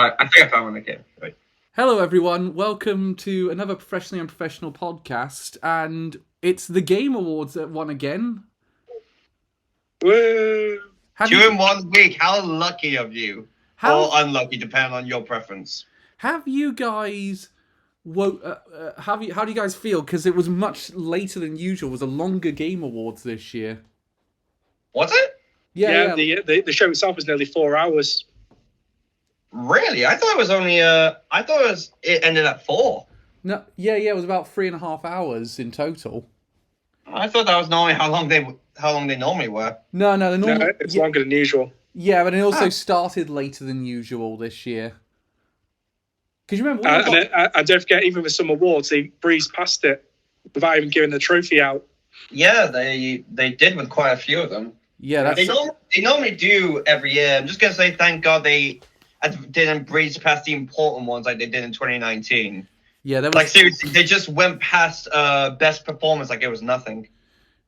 I think I found one again. Right. Hello, everyone. Welcome to another Professionally Unprofessional podcast, and it's the Game Awards that won again. Woo! Have Two you in 1 week. How lucky of you, how or unlucky, depending on your preference. have you guys? How do you guys feel? Because it was much later than usual. It was a longer Game Awards this year. Was it? Yeah. The show itself was nearly 4 hours. Really? I thought it was only. It ended at 4. No, yeah. It was about 3.5 hours in total. I thought that was normally how long they normally were. No, the normal. No, it's longer than usual. Yeah, but it also started later than usual this year. Because you remember, And don't forget, even with some awards, they breezed past it without even giving the trophy out. Yeah, they did with quite a few of them. Yeah, that's They normally do every year. I'm just gonna say thank God they didn't breeze past the important ones like they did in 2019. yeah. There was Like seriously, they just went past best performance like it was nothing.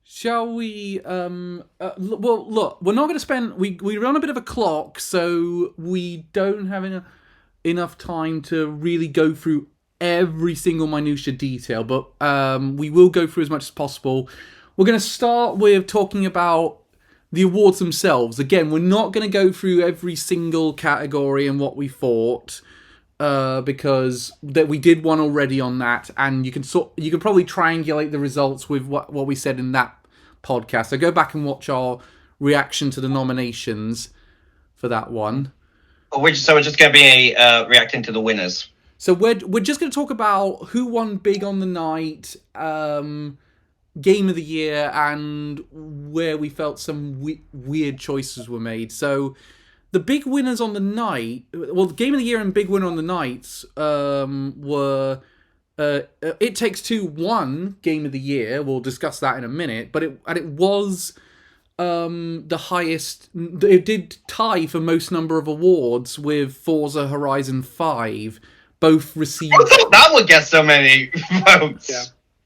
Shall we? Well, look, we're not going to spend. We're on a bit of a clock, so we don't have enough time to really go through every single minutia detail. But we will go through as much as possible. We're going to start with talking about the awards themselves. Again, we're not going to go through every single category and what we thought. Because that we did one already on that, and you can probably triangulate the results with what we said in that podcast. So go back and watch our reaction to the nominations for that one. We're just going to be reacting to the winners. So we're just going to talk about who won big on the night, game of the year, and where we felt some weird choices were made. So the big winners on the night, well, the Game of the Year and big winner on the nights were It Takes Two won Game of the Year. We'll discuss that in a minute. But it was the highest. It did tie for most number of awards with Forza Horizon 5. Both received. That would get so many votes.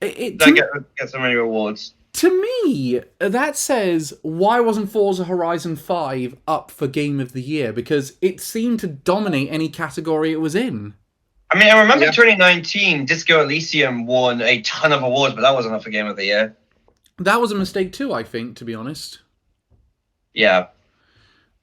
Yeah. Get so many awards. To me, that says, why wasn't Forza Horizon 5 up for Game of the Year? Because it seemed to dominate any category it was in. I mean, I remember 2019, Disco Elysium won a ton of awards, but that wasn't up for Game of the Year. That was a mistake too, I think, to be honest. Yeah.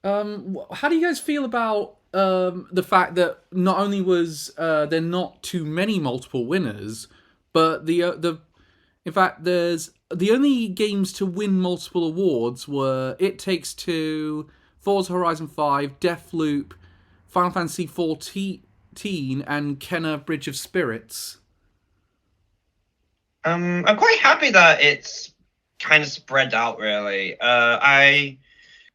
How do you guys feel about the fact that not only was there not too many multiple winners, but in fact, there's the only games to win multiple awards were It Takes Two, Forza Horizon 5, Deathloop, Final Fantasy 14, and Kenna Bridge of Spirits. I'm quite happy that it's kind of spread out, really.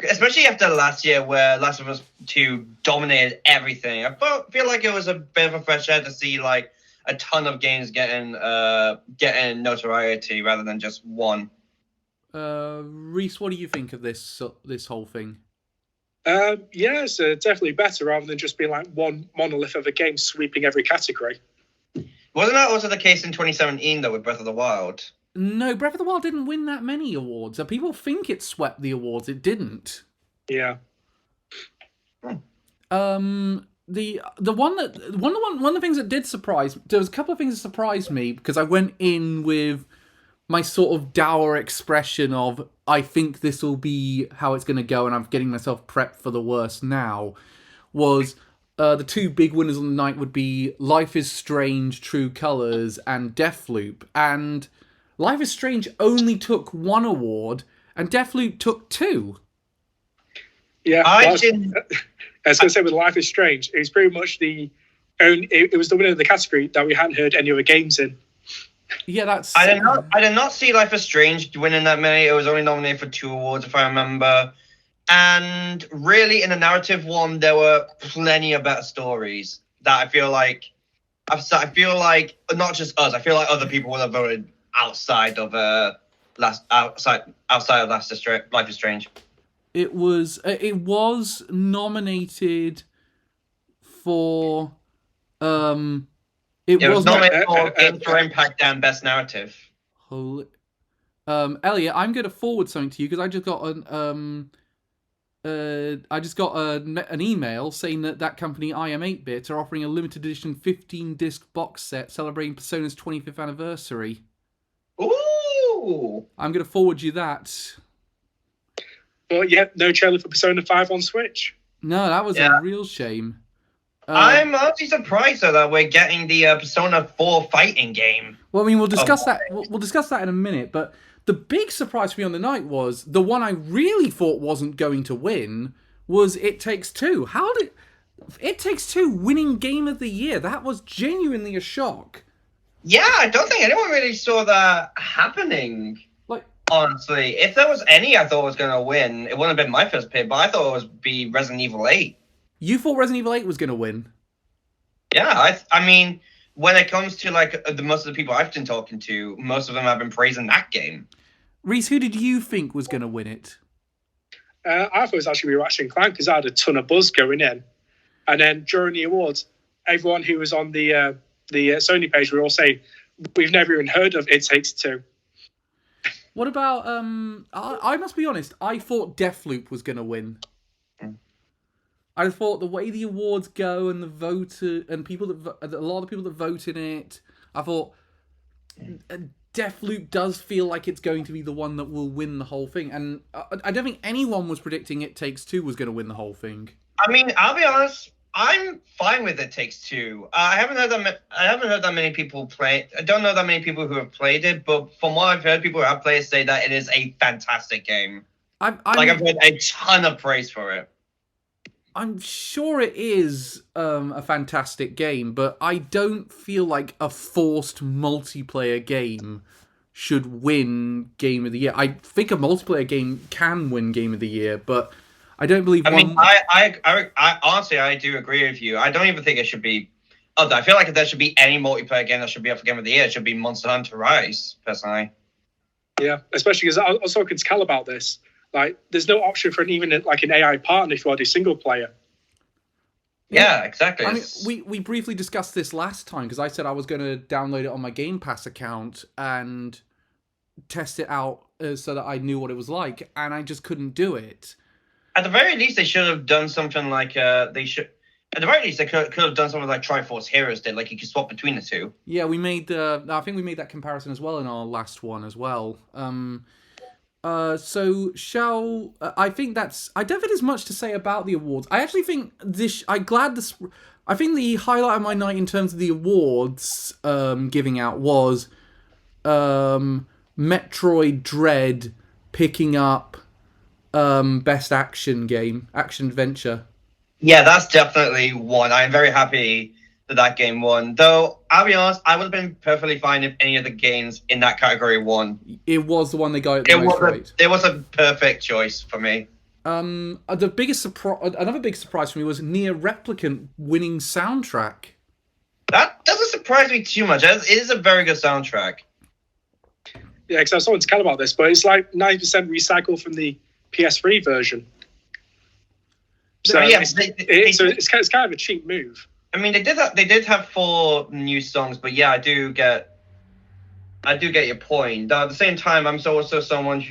Especially after last year where Last of Us 2 dominated everything. I feel like it was a bit of a fresh air to see, like, a ton of games getting notoriety rather than just one. Reese, what do you think of this whole thing? It's definitely better rather than just being like one monolith of a game sweeping every category. Wasn't that also the case in 2017 though with Breath of the Wild? No, Breath of the Wild didn't win that many awards. People think it swept the awards. It didn't. Yeah. The one of the things that did surprise, there was a couple of things that surprised me because I went in with my sort of dour expression of I think this will be how it's going to go and I'm getting myself prepped for the worst now, was the two big winners on the night would be Life is Strange, True Colors, and Deathloop. And Life is Strange only took one award and Deathloop took 2. Yeah, I was going to say with Life is Strange, it was pretty much it was the winner of the category that we hadn't heard any other games in. Yeah, that's. I did not see Life is Strange winning that many. It was only nominated for 2 awards, if I remember. And really, in the narrative one, there were plenty of better stories that I feel like not just us. I feel like other people would have voted outside of Life is Strange. It was nominated for It was nominated for Games for Impact and Best Narrative. Elliot, I'm going to forward something to you because I just got I just got an email saying that company, I Am 8-Bit, are offering a limited edition 15-disc box set celebrating Persona's 25th anniversary. Ooh! I'm going to forward you that. But yeah, no trailer for Persona 5 on Switch. No, that was a real shame. I'm actually surprised though that we're getting the Persona 4 fighting game. Well, I mean, we'll discuss that. We'll discuss that in a minute. But the big surprise for me on the night was the one I really thought wasn't going to win was It Takes Two. How did It Takes Two winning Game of the Year? That was genuinely a shock. Yeah, I don't think anyone really saw that happening. Honestly, if there was any I thought was going to win, it wouldn't have been my first pick, but I thought it would be Resident Evil 8. You thought Resident Evil 8 was going to win? Yeah, I mean, when it comes to most of the people I've been talking to, most of them have been praising that game. Reese, who did you think was going to win it? I thought it was actually Ratchet and Clank because I had a ton of buzz going in. And then during the awards, everyone who was on the Sony page were all saying, we've never even heard of It Takes Two. What about, I must be honest, I thought Deathloop was going to win. I thought the way the awards go and the voter and a lot of the people that vote in it, I thought Deathloop does feel like it's going to be the one that will win the whole thing. And I don't think anyone was predicting It Takes Two was going to win the whole thing. I mean, I'll be honest, I'm fine with It Takes Two. I haven't heard that many people play. I don't know that many people who have played it, but from what I've heard, people who have played say that it is a fantastic game. I've heard a ton of praise for it. I'm sure it is a fantastic game, but I don't feel like a forced multiplayer game should win Game of the Year. I think a multiplayer game can win Game of the Year, but I don't believe. I honestly, I do agree with you. I don't even think it should be. I feel like if there should be any multiplayer game that should be up for Game of the Year, it should be Monster Hunter Rise. Personally, yeah, especially because I was talking to Cal about this. Like, there's no option for an AI partner if you want to do single player. Yeah, exactly. I mean, we briefly discussed this last time because I said I was going to download it on my Game Pass account and test it out so that I knew what it was like, and I just couldn't do it. At the very least, they should have done something like At the very least, they could have done something like Triforce Heroes did, like you could swap between the two. Yeah, I think we made that comparison as well in our last one as well. I don't think there's much to say about the awards. I actually think I think the highlight of my night in terms of the awards giving out was Metroid Dread picking up best action adventure. Yeah, that's definitely one. I'm very happy that game won. Though, I'll be honest, I would have been perfectly fine if any of the games in that category won. It was the one they got at the most rate. It was a perfect choice for me. Another big surprise for me was Nier Replicant winning soundtrack. That doesn't surprise me too much. It is a very good soundtrack. Yeah, because I was talking to Cal about this, but it's like 90% recycled from the PS3 version. So yeah, it's kind of a cheap move. I mean, they did have 4 new songs, but yeah, I do get your point. At the same time, I'm also someone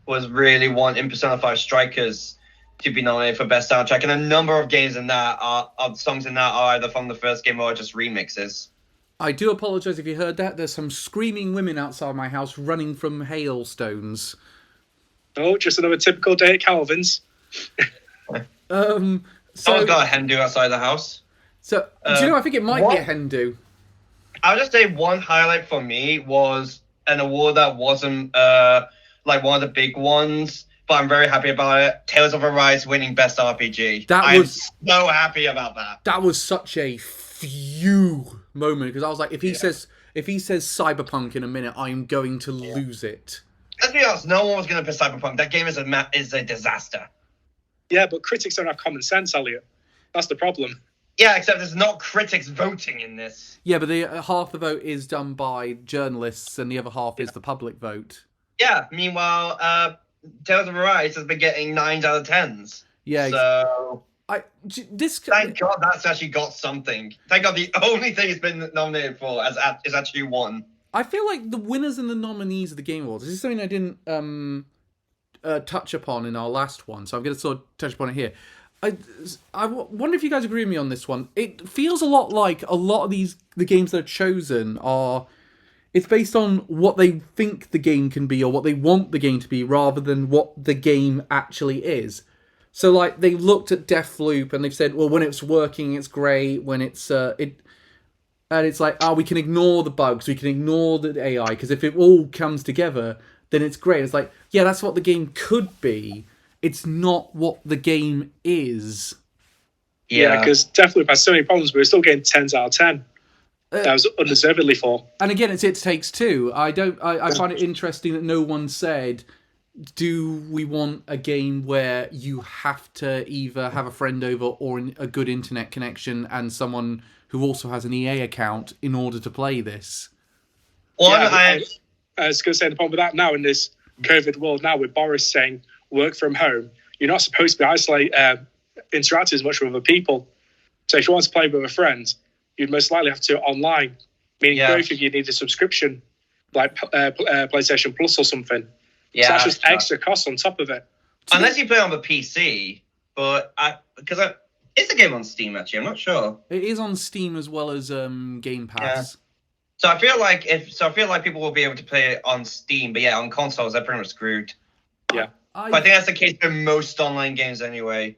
was really wanting Persona 5 Strikers to be nominated for best soundtrack, and a number of games in that songs in that are either from the first game or just remixes. I do apologize if you heard that. There's some screaming women outside my house running from hailstones. Oh, just another typical day at Calvin's. Someone's got a hen do outside the house. So, do you know, I think it might be a hen do. I'll just say one highlight for me was an award that wasn't like one of the big ones, but I'm very happy about it. Tales of Arise winning Best RPG. I'm so happy about that. That was such a phew moment, because I was like, if he says Cyberpunk in a minute, I'm going to lose it. Let's be honest, no one was going to pick Cyberpunk. That game is a disaster. Yeah, but critics don't have common sense, Elliot. That's the problem. Yeah, except there's not critics voting in this. Yeah, but half the vote is done by journalists and the other half is the public vote. Yeah, meanwhile, Tales of Arise has been getting 9s out of 10s. Yeah. So... Thank God that's actually got something. Thank God the only thing it's been nominated for is actually won. I feel like the winners and the nominees of the Game Awards, this is something I didn't touch upon in our last one, so I'm going to sort of touch upon it here. I wonder if you guys agree with me on this one. It feels a lot like a lot of the games that are chosen are... It's based on what they think the game can be or what they want the game to be rather than what the game actually is. So, like, they looked at Deathloop and they've said, well, when it's working, it's great. When it's... And it's like, we can ignore the bugs. We can ignore the AI. Because if it all comes together, then it's great. It's like, yeah, that's what the game could be. It's not what the game is. Yeah, because Deathloop has so many problems, but we're still getting 10s out of 10. That was undeservedly for. And again, it's It Takes Two. I find it interesting that no one said, do we want a game where you have to either have a friend over or a good internet connection and someone who also has an EA account in order to play this? Well, I was going to say the problem with that now in this COVID world now with Boris saying work from home, you're not supposed to be interacting as much with other people. So if you want to play with a friend, you'd most likely have to online, meaning both of you need a subscription, like PlayStation Plus or something. Yeah, so that's just extra cost on top of it. Unless you play on the PC, but it's a game on Steam actually. I'm not sure. It is on Steam as well as Game Pass. Yeah. So I feel like people will be able to play it on Steam, but yeah, on consoles they're pretty much screwed. Yeah, but I think that's the case for most online games anyway.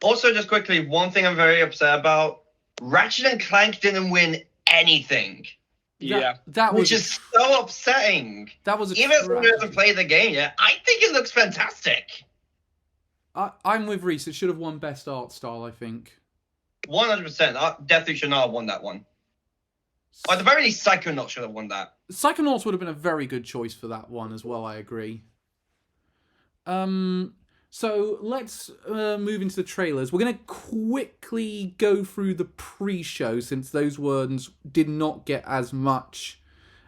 Also, just quickly, one thing I'm very upset about. Ratchet and Clank didn't win anything. That was which is so upsetting. That was even if someone hasn't played the game yet. I think it looks fantastic. I'm with Reese. It should have won Best Art Style, I think. 100%. Deathloop should not have won that one. Or at the very least, Psychonauts should have won that. Psychonauts would have been a very good choice for that one as well. I agree. So let's move into the trailers. We're going to quickly go through the pre-show since those ones did not get as much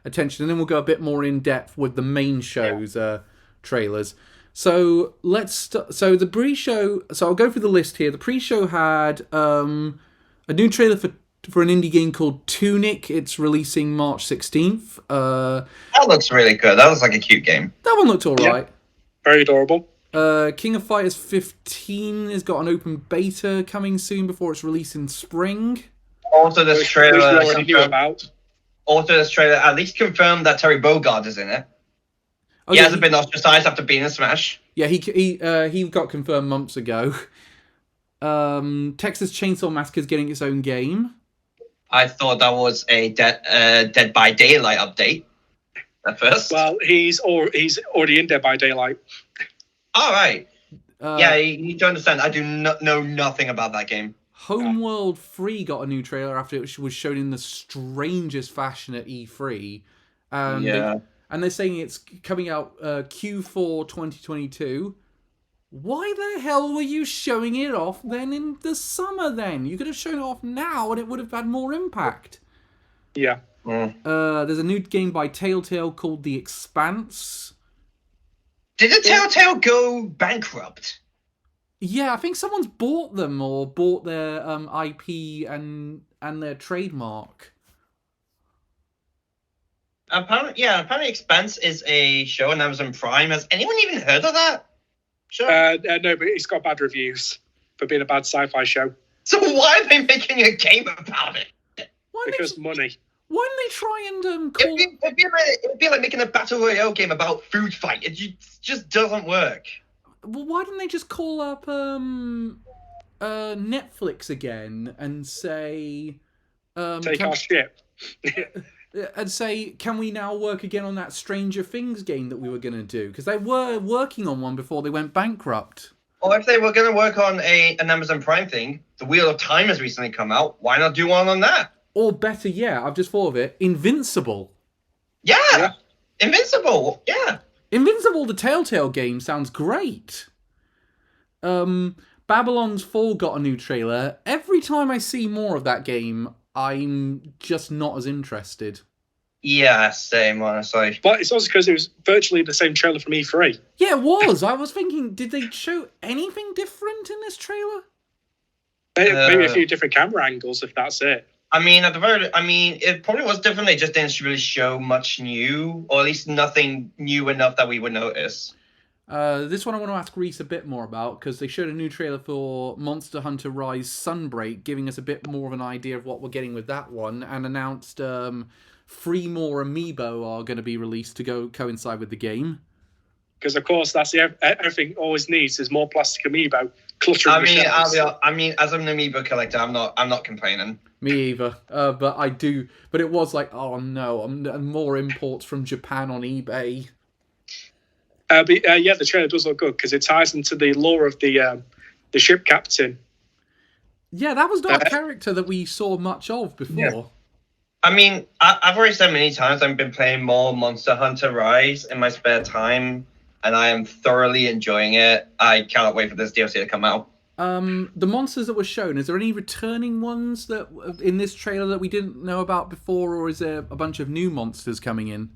attention. And then we'll go a bit more in depth with the main show's trailers. So so the pre-show... So I'll go through the list here. The pre-show had a new trailer for an indie game called Tunic. It's releasing March 16th. That looks really good. That looks like a cute game. That one looked all right. Very adorable. King of Fighters 15 has got an open beta coming soon before it's released in spring. Also, this trailer already knew about. Also, this trailer at least confirmed that Terry Bogard is in it. Oh, he hasn't been ostracized after being in Smash. Yeah, he got confirmed months ago. Texas Chainsaw Massacre is getting its own game. I thought that was a Dead by Daylight update at first. Well, he's already in Dead by Daylight. All right. Yeah, you need to understand. I do not know nothing about that game. Homeworld 3 got a new trailer after it was shown in the strangest fashion at E3. And they're saying it's coming out Q4 2022. Why the hell were you showing it off then in the summer then? You could have shown it off now and it would have had more impact. Yeah. There's a new game by Telltale called The Expanse. Did the Telltale go bankrupt? Yeah, I think someone's bought them or bought their IP and their trademark. Apparently Expanse is a show on Amazon Prime. Has anyone even heard of that show? No, but it's got bad reviews for being a bad sci-fi show. So why are they making a game about it? Because money. Why don't they try and call... It'd be like making a Battle Royale game about food fight. It just doesn't work. Well, why didn't they just call up Netflix again and say... Take our ship. And say, can we now work again on that Stranger Things game that we were going to do? Because they were working on one before they went bankrupt. Or if they were going to work on an Amazon Prime thing, The Wheel of Time has recently come out. Why not do one on that? Or better yet, I've just thought of it, Invincible. Yeah. Invincible, yeah. Invincible, the Telltale game, sounds great. Babylon's Fall got a new trailer. Every time I see more of that game, I'm just not as interested. Yeah, same, honestly. But it's also because it was virtually the same trailer from E3. Yeah, it was. I was thinking, did they show anything different in this trailer? Maybe a few different camera angles, if that's it. I mean, it probably was different. They just didn't really show much new, or at least nothing new enough that we would notice. This one I want to ask Reese a bit more about, because they showed a new trailer for Monster Hunter Rise Sunbreak, giving us a bit more of an idea of what we're getting with that one, and announced 3 more amiibo are going to be released to coincide with the game. Because of course that's everything always needs is more plastic amiibo cluttering I the mean, shelves. I mean, as an amiibo collector, I'm not complaining. Me either. But I do. But it was like, oh no, more imports from Japan on eBay. The trailer does look good because it ties into the lore of the ship captain. Yeah, that was not a character that we saw much of before. Yeah. I mean, I've already said many times I've been playing more Monster Hunter Rise in my spare time, and I am thoroughly enjoying it. I cannot wait for this DLC to come out. The monsters that were shown, is there any returning ones that in this trailer that we didn't know about before, or is there a bunch of new monsters coming in?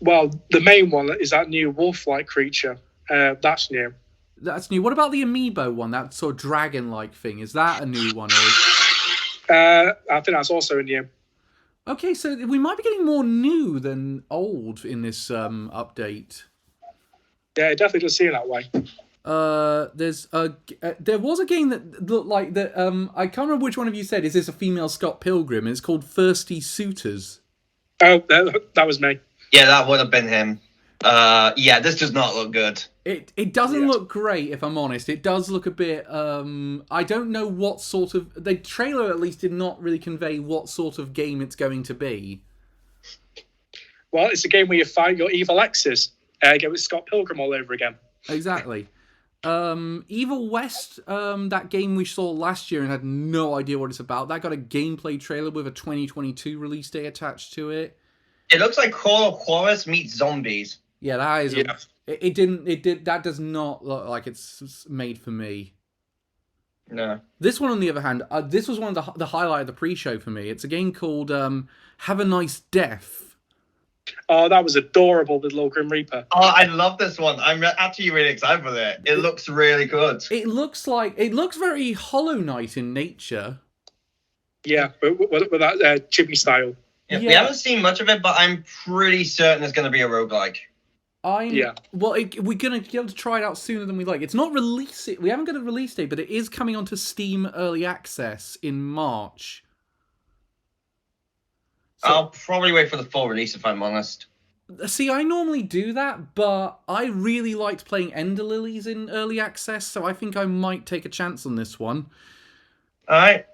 Well, the main one is that new wolf-like creature. That's new. That's new. What about the amiibo one, that sort of dragon-like thing? Is that a new one? I think that's also new. Okay, so we might be getting more new than old in this update. Yeah, it definitely does seem that way. There was a game that looked like that. I can't remember which one of you said. Is this a female Scott Pilgrim? And it's called Thirsty Suitors. Oh, that was me. Yeah, that would have been him. Yeah, this does not look good. It doesn't look great, if I'm honest. It does look a bit. I don't know what sort of the trailer at least did not really convey what sort of game it's going to be. Well, it's a game where you fight your evil exes. Get with Scott Pilgrim all over again. Exactly. Evil West, that game we saw last year and had no idea what it's about. That got a gameplay trailer with a 2022 release date attached to it. It looks like Call of Juarez meets zombies. Yeah, that is. Yeah. That does not look like it's made for me. No. This one, on the other hand, this was one of the highlight of the pre-show for me. It's a game called Have a Nice Death. Oh, that was adorable, the little Grim Reaper. Oh, I love this one. I'm actually really excited for it. It looks really good. It looks very Hollow Knight in nature. Yeah, but with that chibi style. Yeah, we haven't seen much of it, but I'm pretty certain it's going to be a roguelike. Well, we're going to be able to try it out sooner than we like. It's not releasing. We haven't got a release date, but it is coming onto Steam Early Access in March. So, I'll probably wait for the full release, if I'm honest. See, I normally do that, but I really liked playing Ender Lilies in Early Access, so I think I might take a chance on this one. All right.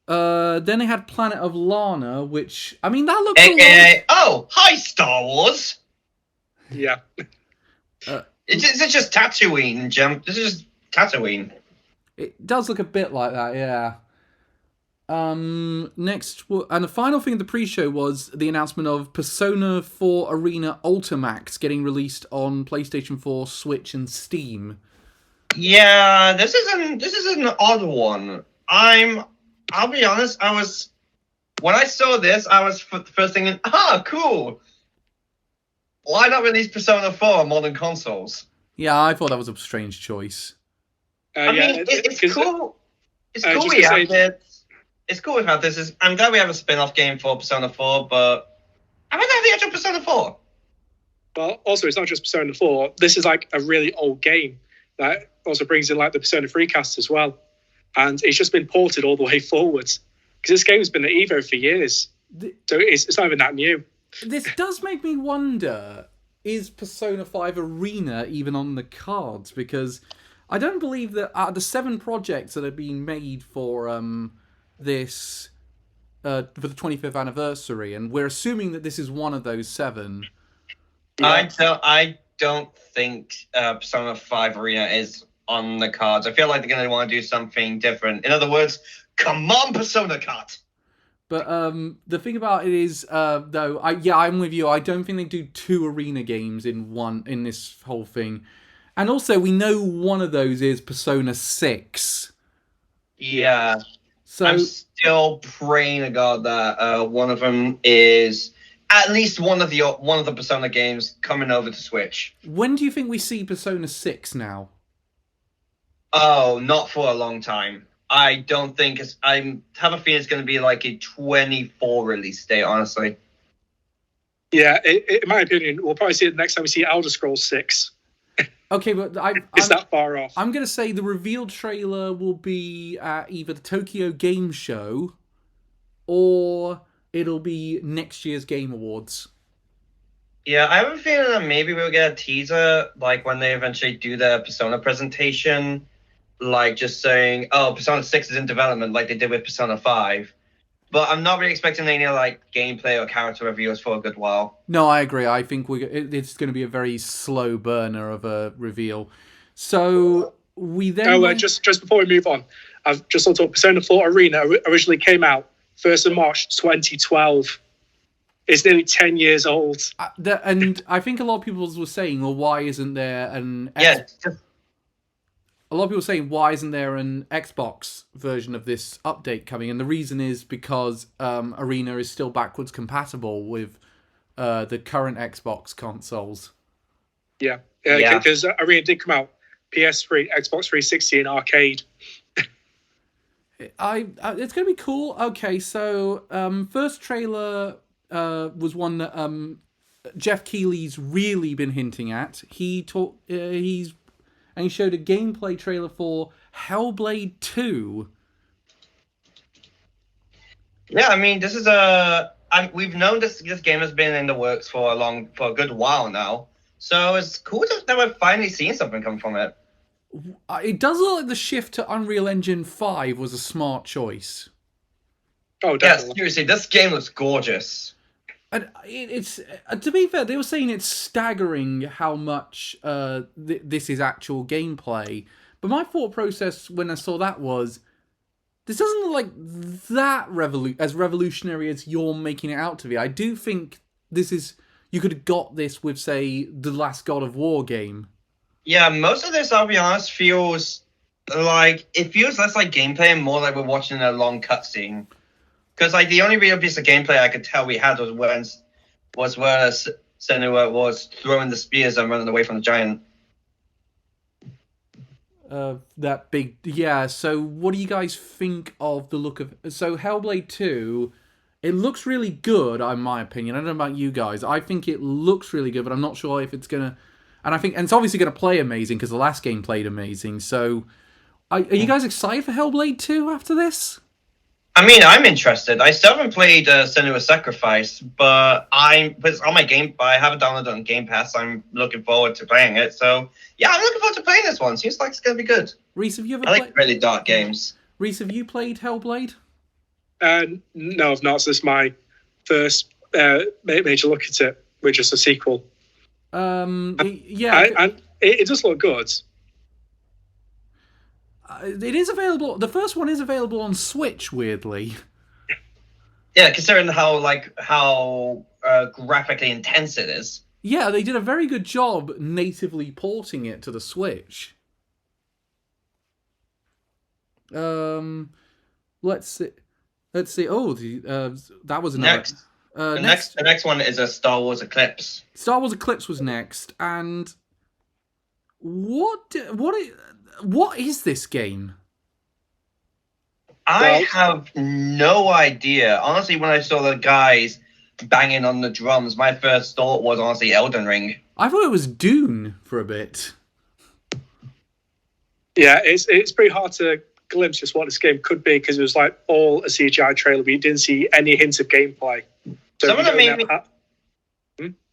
Then they had Planet of Lana, which, I mean, that looks oh, hi, Star Wars! Yeah. Is it just Tatooine, Jim? This is just Tatooine. It does look a bit like that, yeah. Next, and the final thing of the pre-show was the announcement of Persona 4 Arena Ultimax getting released on PlayStation 4, Switch, and Steam. Yeah, this is an odd one. I'll be honest, when I saw this, I was first thinking, cool. Why not release Persona 4 on modern consoles? Yeah, I thought that was a strange choice. I mean, it's cool. It's cool we have it. It's cool we have this. I'm glad we have a spin-off game for Persona 4, but I don't have the actual Persona 4. Well, also, it's not just Persona 4. This is like a really old game that also brings in like the Persona 3 cast as well. And it's just been ported all the way forwards. Because this game's been at Evo for years. So it's not even that new. This does make me wonder, is Persona 5 Arena even on the cards? Because I don't believe that out of the 7 projects that have been made for this for the 25th anniversary, and we're assuming that this is one of those 7. Yeah. I don't think Persona 5 Arena is on the cards. I feel like they're going to want to do something different. In other words, come on, Persona Cut! But the thing about it is, though, I'm with you. I don't think they do 2 Arena games in this whole thing. And also, we know one of those is Persona 6. Yeah. So I'm still praying to God that one of them is at least one of the Persona games coming over to Switch. When do you think we see Persona 6 now? Oh, not for a long time. I don't think I have a feeling it's going to be like a 24 release date, honestly. Yeah, in my opinion, we'll probably see it next time we see Elder Scrolls 6. Okay, but Is that far off? I'm going to say the reveal trailer will be at either the Tokyo Game Show or it'll be next year's Game Awards. Yeah, I have a feeling that maybe we'll get a teaser, like when they eventually do their Persona presentation, like just saying, "Oh, Persona 6 is in development," like they did with Persona 5. But I'm not really expecting any like gameplay or character reveals for a good while. No, I agree. I think it's going to be a very slow burner of a reveal. So we then just before we move on, I've just looked up. Persona 4 Arena originally came out 1st of March 2012. It's nearly 10 years old. And I think a lot of people were saying, well, why isn't there an a lot of people are saying, why isn't there an Xbox version of this update coming? And the reason is because Arena is still backwards compatible with the current Xbox consoles. Yeah, because Arena did come out PS3, Xbox 360, and arcade. It's going to be cool. Okay, so first trailer was one that Jeff Keighley's really been hinting at. He showed a gameplay trailer for Hellblade 2. Yeah, I mean, this is we've known this game has been in the works for a good while now. So it's cool that we're finally seeing something come from it. It does look like the shift to Unreal Engine 5 was a smart choice. Oh, definitely. Yeah, seriously, this game looks gorgeous. And it's to be fair, they were saying it's staggering how much this is actual gameplay. But my thought process when I saw that was, this doesn't look like that as revolutionary as you're making it out to be. I do think you could have got this with, say, the last God of War game. Yeah, most of this, I'll be honest, feels less like gameplay and more like we're watching a long cutscene. Because like the only real piece of gameplay I could tell we had was where Senua was throwing the spears and running away from the giant. That big, yeah. So, what do you guys think of the look of? So, Hellblade 2, it looks really good, in my opinion. I don't know about you guys. I think it looks really good, but I'm not sure if it's gonna. And it's obviously gonna play amazing because the last game played amazing. So, are you guys excited for Hellblade 2 after this? I mean, I'm interested. I still haven't played Senua's Sacrifice, but it's on my game. I haven't downloaded it on Game Pass. I'm looking forward to playing it. So yeah, I'm looking forward to playing this one. Seems like it's gonna be good. Reese, have you ever I like really dark games. Reese, have you played Hellblade? No, I've not. So this is my first major look at it, which is a sequel. Yeah, and it does look good. It is available. The first one is available on Switch, weirdly. Yeah, considering how graphically intense it is. Yeah, they did a very good job natively porting it to the Switch. Let's see. Oh, that was another. Next. The next one is a Star Wars Eclipse. Star Wars Eclipse was next, and what is this game? I have no idea. Honestly, when I saw the guys banging on the drums, my first thought was honestly Elden Ring. I thought it was Dune for a bit. Yeah, it's pretty hard to glimpse just what this game could be because it was like all a CGI trailer, but you didn't see any hints of gameplay. So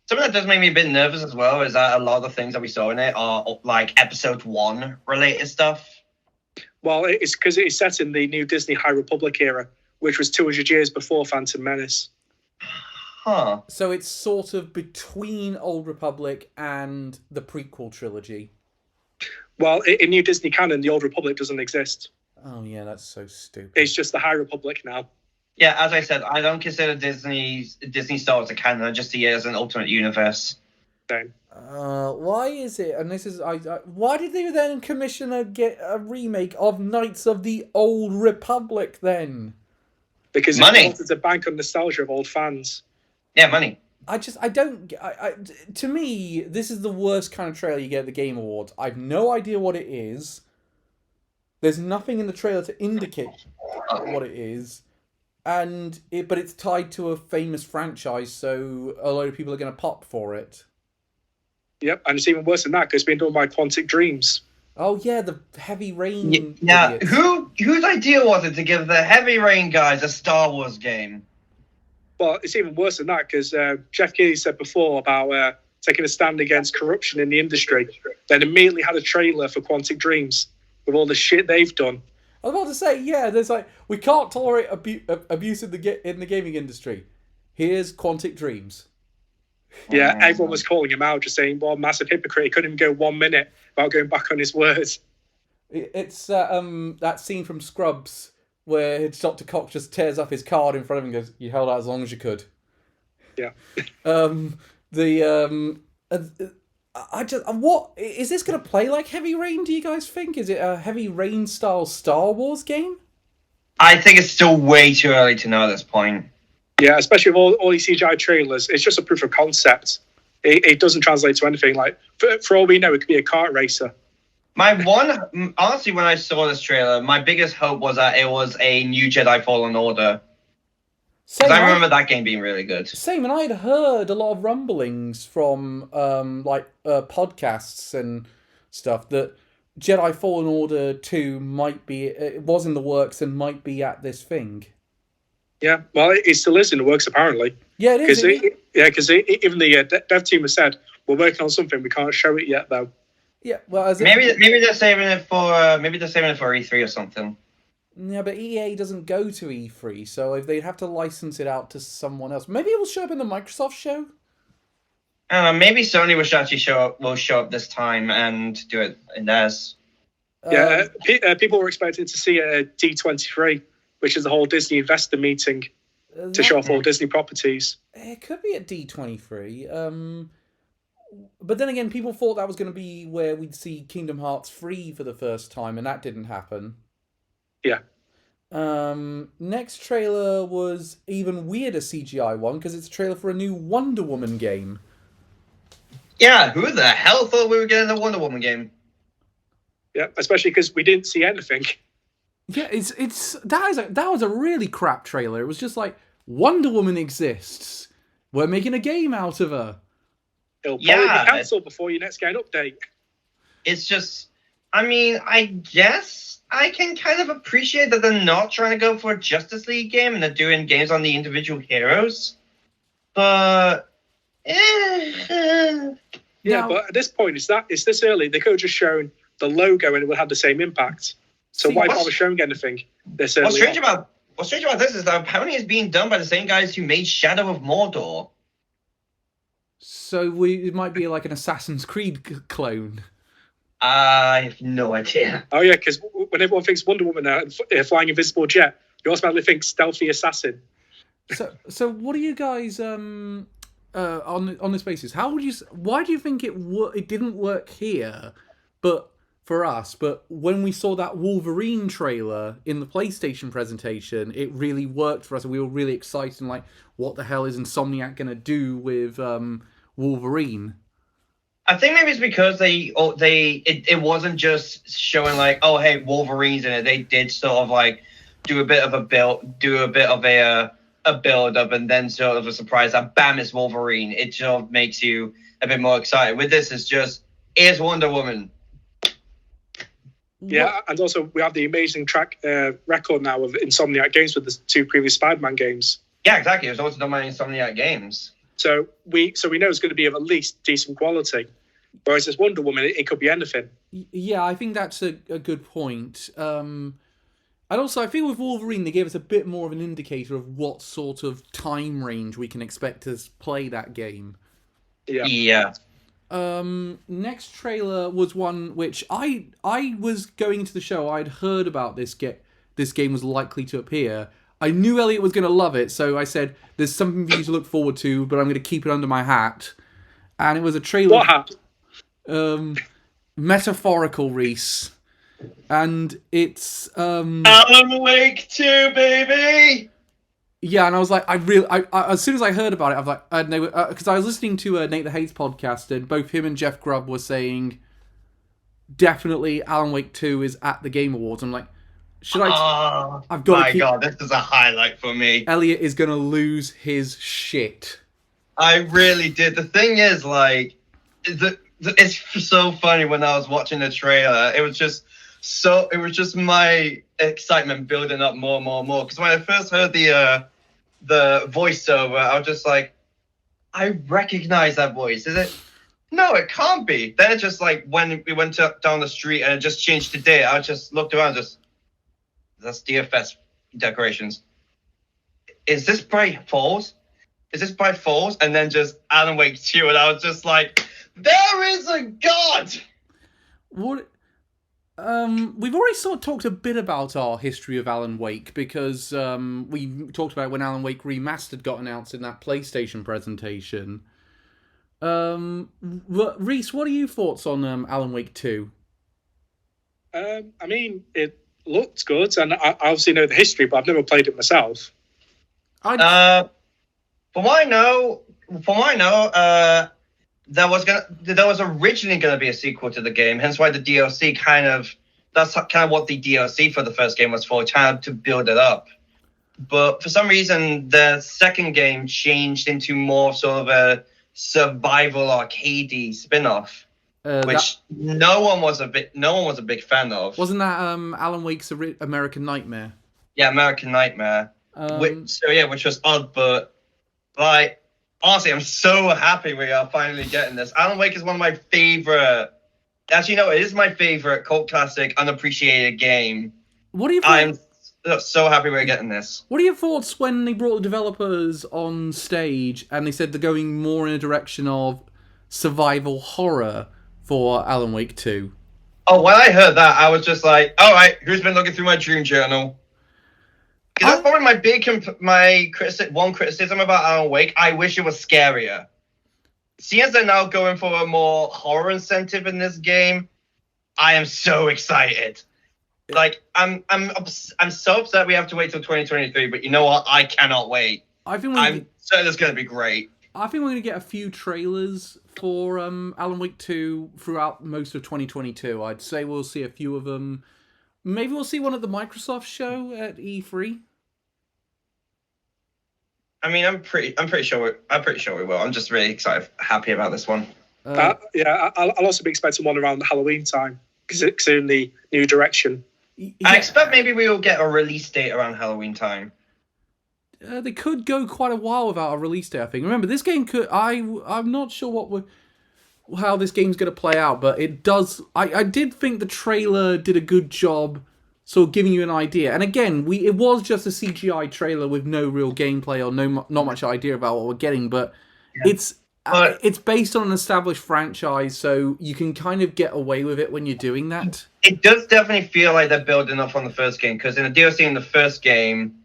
Something that does make me a bit nervous as well is that a lot of the things that we saw in it are like Episode 1 related stuff. Well, it's because it's set in the new Disney High Republic era, which was 200 years before Phantom Menace. Huh. So it's sort of between Old Republic and the prequel trilogy. Well, in New Disney canon, the Old Republic doesn't exist. Oh, yeah, that's so stupid. It's just the High Republic now. Yeah, as I said, I don't consider Disney Star Wars a canon. I just see it as an alternate universe. Same. Why is it? And this is why did they then commission a remake of Knights of the Old Republic then? Because money. It's a bank on nostalgia of old fans. Yeah, money. To me, this is the worst kind of trailer you get at the Game Awards. I've no idea what it is. There's nothing in the trailer to indicate what it is. But it's tied to a famous franchise, so a lot of people are going to pop for it. Yep, and it's even worse than that because it's been done by Quantic Dreams. Oh yeah, the Heavy Rain. Yeah, idiots. whose idea was it to give the Heavy Rain guys a Star Wars game? Well, it's even worse than that because Jeff Keighley said before about taking a stand against corruption in the industry, then immediately had a trailer for Quantic Dreams with all the shit they've done. I was about to say, yeah, there's like, we can't tolerate abuse in the gaming industry. Here's Quantic Dreams. Yeah, everyone was calling him out, just saying, "Well, massive hypocrite. He couldn't even go 1 minute without going back on his words." It's that scene from Scrubs where Dr. Cox just tears up his card in front of him and goes, "You held out as long as you could." Yeah. What is this going to play like Heavy Rain? Do you guys think? Is it a Heavy Rain style Star Wars game? I think it's still way too early to know at this point. Yeah, especially with all these CGI trailers, it's just a proof of concept. It doesn't translate to anything. Like for all we know, it could be a kart racer. Honestly, when I saw this trailer, my biggest hope was that it was a new Jedi Fallen Order. Because I remember that game being really good. Same, and I'd heard a lot of rumblings from podcasts and stuff that Jedi Fallen Order 2 it was in the works and might be at this thing. Yeah, well, it still is in the works, apparently. Yeah, it is. Because even the dev team has said, we're working on something, we can't show it yet, though. Yeah, well, maybe they're saving it for E3 or something. Yeah, but EA doesn't go to E3, so if they'd have to license it out to someone else, maybe it will show up in the Microsoft show. I don't know. Maybe Sony will show up this time and do it in theirs. Yeah, people were expecting to see a D23, which is the whole Disney investor meeting to show off all Disney properties. It could be at D23. But then again, people thought that was going to be where we'd see Kingdom Hearts 3 for the first time, and that didn't happen. Yeah. Next trailer was even weirder CGI one, because it's a trailer for a new Wonder Woman game. Yeah, who the hell thought we were getting a Wonder Woman game? Yeah, especially because we didn't see anything. Yeah, that was a really crap trailer. It was just like, Wonder Woman exists. We're making a game out of her. It'll probably be cancelled before your next game update. It's just, I mean, I guess I can kind of appreciate that they're not trying to go for a Justice League game and they're doing games on the individual heroes. But yeah, but at this point, it's this early. They could have just shown the logo and it would have the same impact. So why bother showing anything this early? What's strange about this is that apparently it's being done by the same guys who made Shadow of Mordor. So it might be like an Assassin's Creed clone. I have no idea. Oh yeah, because when everyone thinks Wonder Woman now, flying invisible jet, you automatically think stealthy assassin. So what do you guys on this basis? Why do you think it didn't work here, but for us? But when we saw that Wolverine trailer in the PlayStation presentation, it really worked for us, and we were really excited. And like, what the hell is Insomniac gonna do with Wolverine? I think maybe it's because it wasn't just showing like, oh hey, Wolverine's in it. They did sort of like do a bit of a build up, and then sort of a surprise that bam, it's Wolverine. It sort of makes you a bit more excited. With this, it's just, here's Wonder Woman. Yeah, and also we have the amazing track record now of Insomniac Games with the 2 previous Spider-Man games. Yeah, exactly. It was also done by Insomniac Games. So we know it's going to be of at least decent quality. Whereas this Wonder Woman, it could be anything. Yeah, I think that's a good point. And also, I feel with Wolverine, they gave us a bit more of an indicator of what sort of time range we can expect to play that game. Yeah. Next trailer was one which I was going into the show, I'd heard about this game was likely to appear. I knew Elliot was going to love it, so I said, there's something for you to look forward to, but I'm going to keep it under my hat. And it was a trailer... What hat? Metaphorical, Reese. And it's... Alan Wake 2, baby! Yeah, and I was like, I as soon as I heard about it, I was like, because I was listening to Nate the Hates podcast, and both him and Jeff Grubb were saying, definitely Alan Wake 2 is at the Game Awards. I'm like, should I? I've got to keep... God, this is a highlight for me. Elliot is gonna lose his shit. I really did. The thing is, like, it's so funny when I was watching the trailer. It was just my excitement building up more and more and more. Because when I first heard the voiceover, I was just like, I recognize that voice. Is it? No, it can't be. Then it just like when we went down the street and it just changed to day, I just looked around, that's DFS decorations. Is this Bright Falls? And then just Alan Wake 2, and I was just like, there is a god! What? We've already sort of talked a bit about our history of Alan Wake, because we talked about when Alan Wake Remastered got announced in that PlayStation presentation. Reese, what are your thoughts on Alan Wake 2? I mean, it looked good, and I obviously know the history, but I've never played it myself. From what I know, there was originally going to be a sequel to the game, hence why the DLC that's kind of what the DLC for the first game was for, trying to build it up. But for some reason, the second game changed into more sort of a survival arcadey spin-off, which no one was a big fan of. Wasn't that Alan Wake's American Nightmare? Yeah, American Nightmare. Which was odd, but like honestly, I'm so happy we are finally getting this. Alan Wake is one of my favorite. Actually, no, it is my favorite cult classic, unappreciated game. What do you? I'm so happy we're getting this. What are your thoughts when they brought the developers on stage and they said they're going more in a direction of survival horror for Alan Wake 2? Oh, when I heard that, I was just like, all right, who's been looking through my dream journal? Because that's probably my criticism about Alan Wake. I wish it was scarier. Seeing as they're now going for a more horror incentive in this game, I am so excited. Like, I'm so upset we have to wait till 2023, but you know what? I cannot wait. I'm certain it's going to be great. I think we're going to get a few trailers for Alan Wake 2 throughout most of 2022. I'd say we'll see a few of them. Maybe we'll see one at the Microsoft show at E3. I mean, I'm pretty sure we will. I'm just really excited, happy about this one. I'll also be expecting one around Halloween time because it's in the new direction. Yeah. I expect maybe we will get a release date around Halloween time. They could go quite a while without a release date, I think. Remember, this game could... I'm not sure how this game's going to play out, but it does... I did think the trailer did a good job sort of giving you an idea. And again, it was just a CGI trailer with no real gameplay or not much idea about what we're getting, but it's based on an established franchise, so you can kind of get away with it when you're doing that. It does definitely feel like they're building up on the first game, because in the DLC in the first game,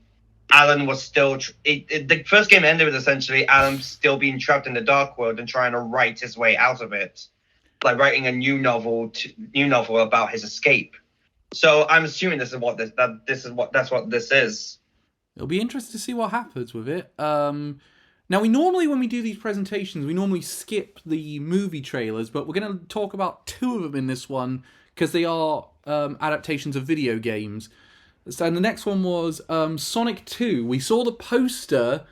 Alan was still... the first game ended with essentially Alan still being trapped in the dark world and trying to write his way out of it. Like writing a new novel about his escape. So I'm assuming that's what this is. It'll be interesting to see what happens with it. Now, when we do these presentations, we normally skip the movie trailers, but we're going to talk about two of them in this one, because they are adaptations of video games. So, and the next one was Sonic 2. We saw the poster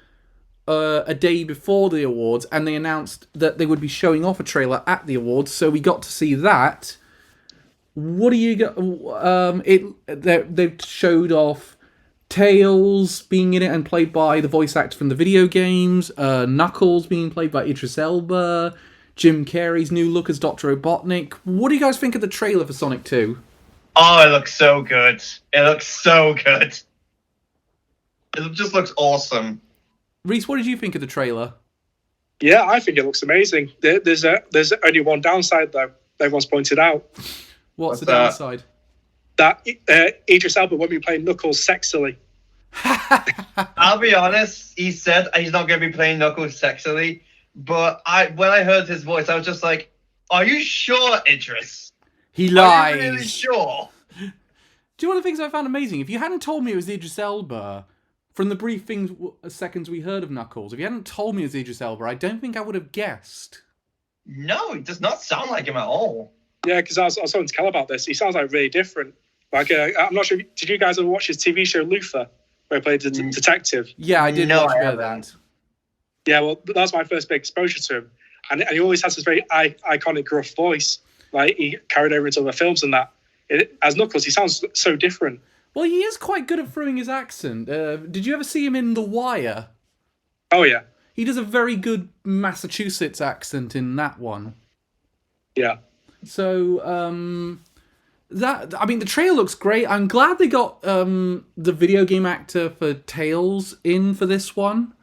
a day before the awards, and they announced that they would be showing off a trailer at the awards, so we got to see that. What do you got? They've showed off Tails being in it and played by the voice actor from the video games, Knuckles being played by Idris Elba, Jim Carrey's new look as Dr. Robotnik. What do you guys think of the trailer for Sonic 2? Oh, it looks so good. It just looks awesome. Reese, what did you think of the trailer? Yeah, I think it looks amazing. There's only one downside, though. Everyone's pointed out. What's the downside? That Idris Elba won't be playing Knuckles sexily. I'll be honest, he said he's not going to be playing Knuckles sexily, but when I heard his voice, I was just like, are you sure, Idris? He lies. Are you really sure? Do you know one of the things I found amazing? If you hadn't told me it was Idris Elba, from the brief seconds we heard of Knuckles, if you hadn't told me it was Idris Elba, I don't think I would have guessed. No, it does not sound like him at all. Yeah, because I was talking to Cal about this. He sounds like really different. Like, I'm not sure. Did you guys ever watch his TV show Luther, where he played the detective? Yeah, I did watch that. Yeah, well, that was my first big exposure to him. and he always has this very iconic gruff voice, like he carried over into other films and that. As Knuckles, he sounds so different. Well, he is quite good at throwing his accent. Did you ever see him in The Wire? Oh yeah, He does a very good Massachusetts accent in that one. yeah. So, the trailer looks great. I'm glad they got the video game actor for Tails in for this one.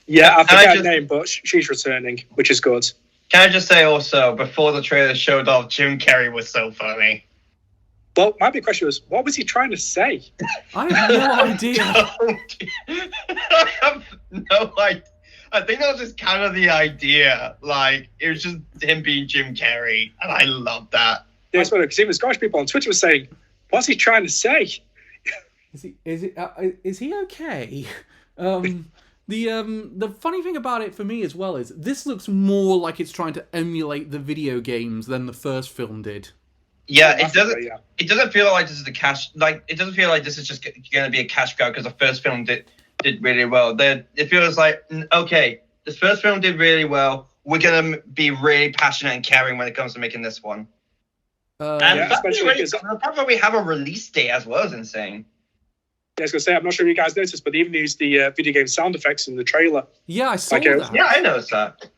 Yeah, I forget her name, but she's returning, which is good. Can I just say also, before the trailer showed off, Jim Carrey was so funny. Well, my big question was, what was he trying to say? I have no idea. I have no idea. I think that was just kind of the idea. Like, it was just him being Jim Carrey, and I love that. Yeah, it's funny, because even Scottish people on Twitter were saying, what's he trying to say? Is he okay? The funny thing about it for me as well is this looks more like it's trying to emulate the video games than the first film did. Yeah, it doesn't. Yeah. It doesn't feel like this is the cash. Like, it doesn't feel like this is just going to be a cash grab because the first film did really well. It feels like, okay, this first film did really well. We're going to be really passionate and caring when it comes to making this one. And the fact that we have a release date as well is insane. Yeah, I was going to say, I'm not sure if you guys noticed, but they even used the video game sound effects in the trailer. Yeah, I saw that. Yeah, I noticed that.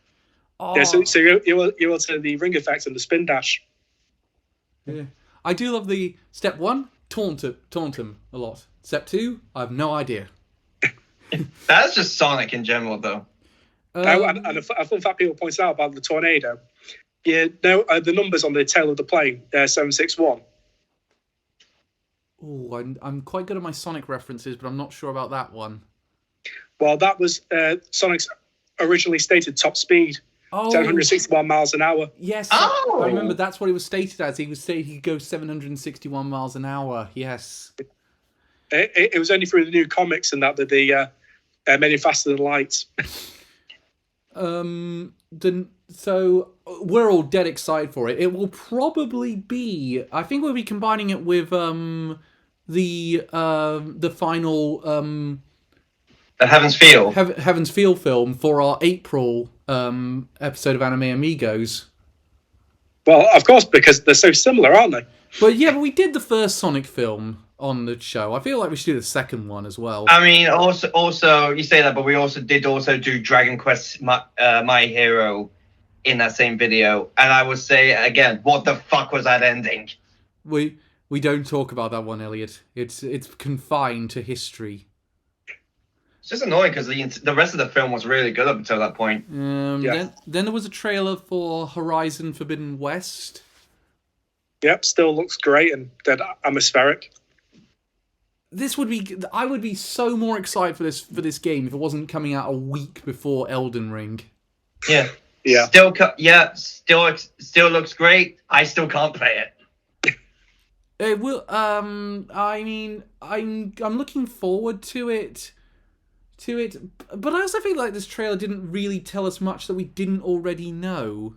Oh. Yeah, so you will to the ring effect and the spin dash. Yeah. I do love the step 1, taunt him a lot. Step 2, I have no idea. That's just Sonic in general, though. And a fun fact people pointed out about the tornado. You know the numbers on the tail of the plane, 761. Oh, I'm quite good at my Sonic references, but I'm not sure about that one. Well, that was Sonic's originally stated top speed. 761 miles an hour. Yes. I remember that's what it was stated as. He was stated he could go 761 miles an hour. Yes. It was only through the new comics and that they made it faster than light. So we're all dead excited for it. It will probably be. I think we'll be combining it with the final the Heaven's Feel Heaven's Feel film for our April episode of Anime Amigos. Well, of course, because they're so similar, aren't they? But we did the first Sonic film on the show. I feel like we should do the second one as well. I mean, also you say that, but we also do Dragon Quest My Hero in that same video, and I would say again, what the fuck was that ending? We don't talk about that one, Elliot. It's confined to history. It's just annoying because the rest of the film was really good up until that point. Then there was a trailer for Horizon Forbidden West. Yep, still looks great and dead atmospheric. I would be so more excited for this game if it wasn't coming out a week before Elden Ring. Yeah. Still looks great. I still can't play it. It will. I mean, I'm looking forward to it, but I also feel like this trailer didn't really tell us much that we didn't already know.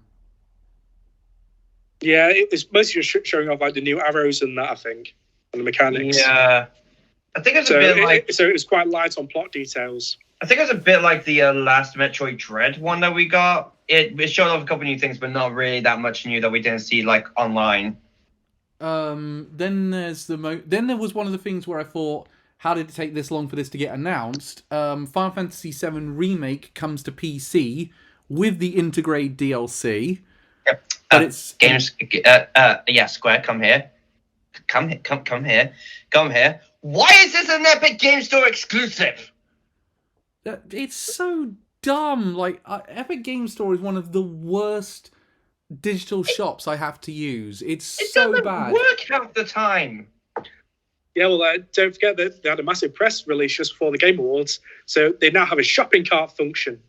Yeah, it's mostly just showing off like the new arrows and that, I think, and the mechanics. Yeah, I think it's a bit like. So it was quite light on plot details. I think it's a bit like the last Metroid Dread one that we got. It showed off a couple new things, but not really that much new that we didn't see like online. Then there was one of the things where I thought, how did it take this long for this to get announced? Final Fantasy VII Remake comes to PC with the integrated DLC. Yep. But it's games. Square, come here. Come here. Why is this an Epic Game Store exclusive? It's so dumb. Like, Epic Game Store is one of the worst digital shops I have to use. It's so bad. It doesn't work half the time. Yeah, well, don't forget that they had a massive press release just before the Game Awards, so they now have a shopping cart function.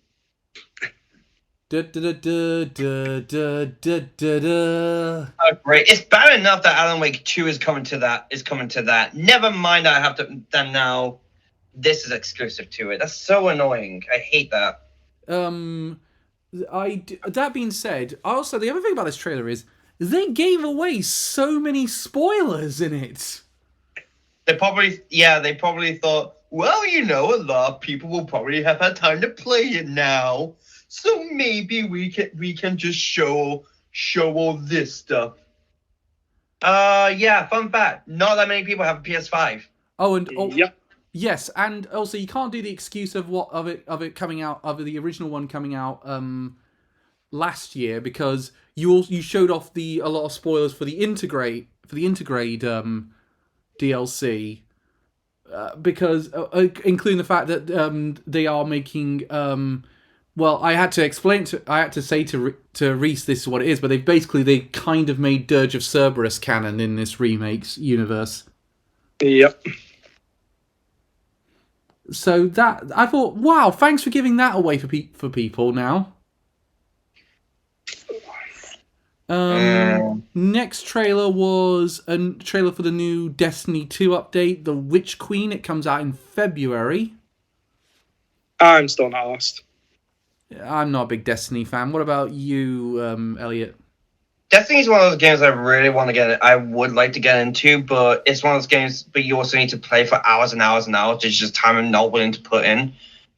Oh, great! It's bad enough that Alan Wake 2 is coming to that. Never mind that I have to. Then now, this is exclusive to it. That's so annoying. I hate that. That being said, also the other thing about this trailer is they gave away so many spoilers in it. They probably thought, well, a lot of people will probably have had time to play it now. So maybe we can just show all this stuff. Yeah, fun fact. Not that many people have a PS5. Yep. Yes, and also you can't do the excuse of it coming out of the original one coming out last year, because you showed off a lot of spoilers for the Integrate DLC, because including the fact that they are making well, I had to say to Reese this is what it is, but they kind of made Dirge of Cerberus canon in this remake's universe. Yep. So that I thought, wow, thanks for giving that away for people now. Next trailer was a trailer for the new Destiny 2 update, The Witch Queen. It comes out in February. I'm still not asked. I'm not a big Destiny fan. What about you, Elliot? Destiny is one of those games I really want to get. I would like to get into, but it's one of those games. But you also need to play for hours and hours and hours. It's just time I'm not willing to put in.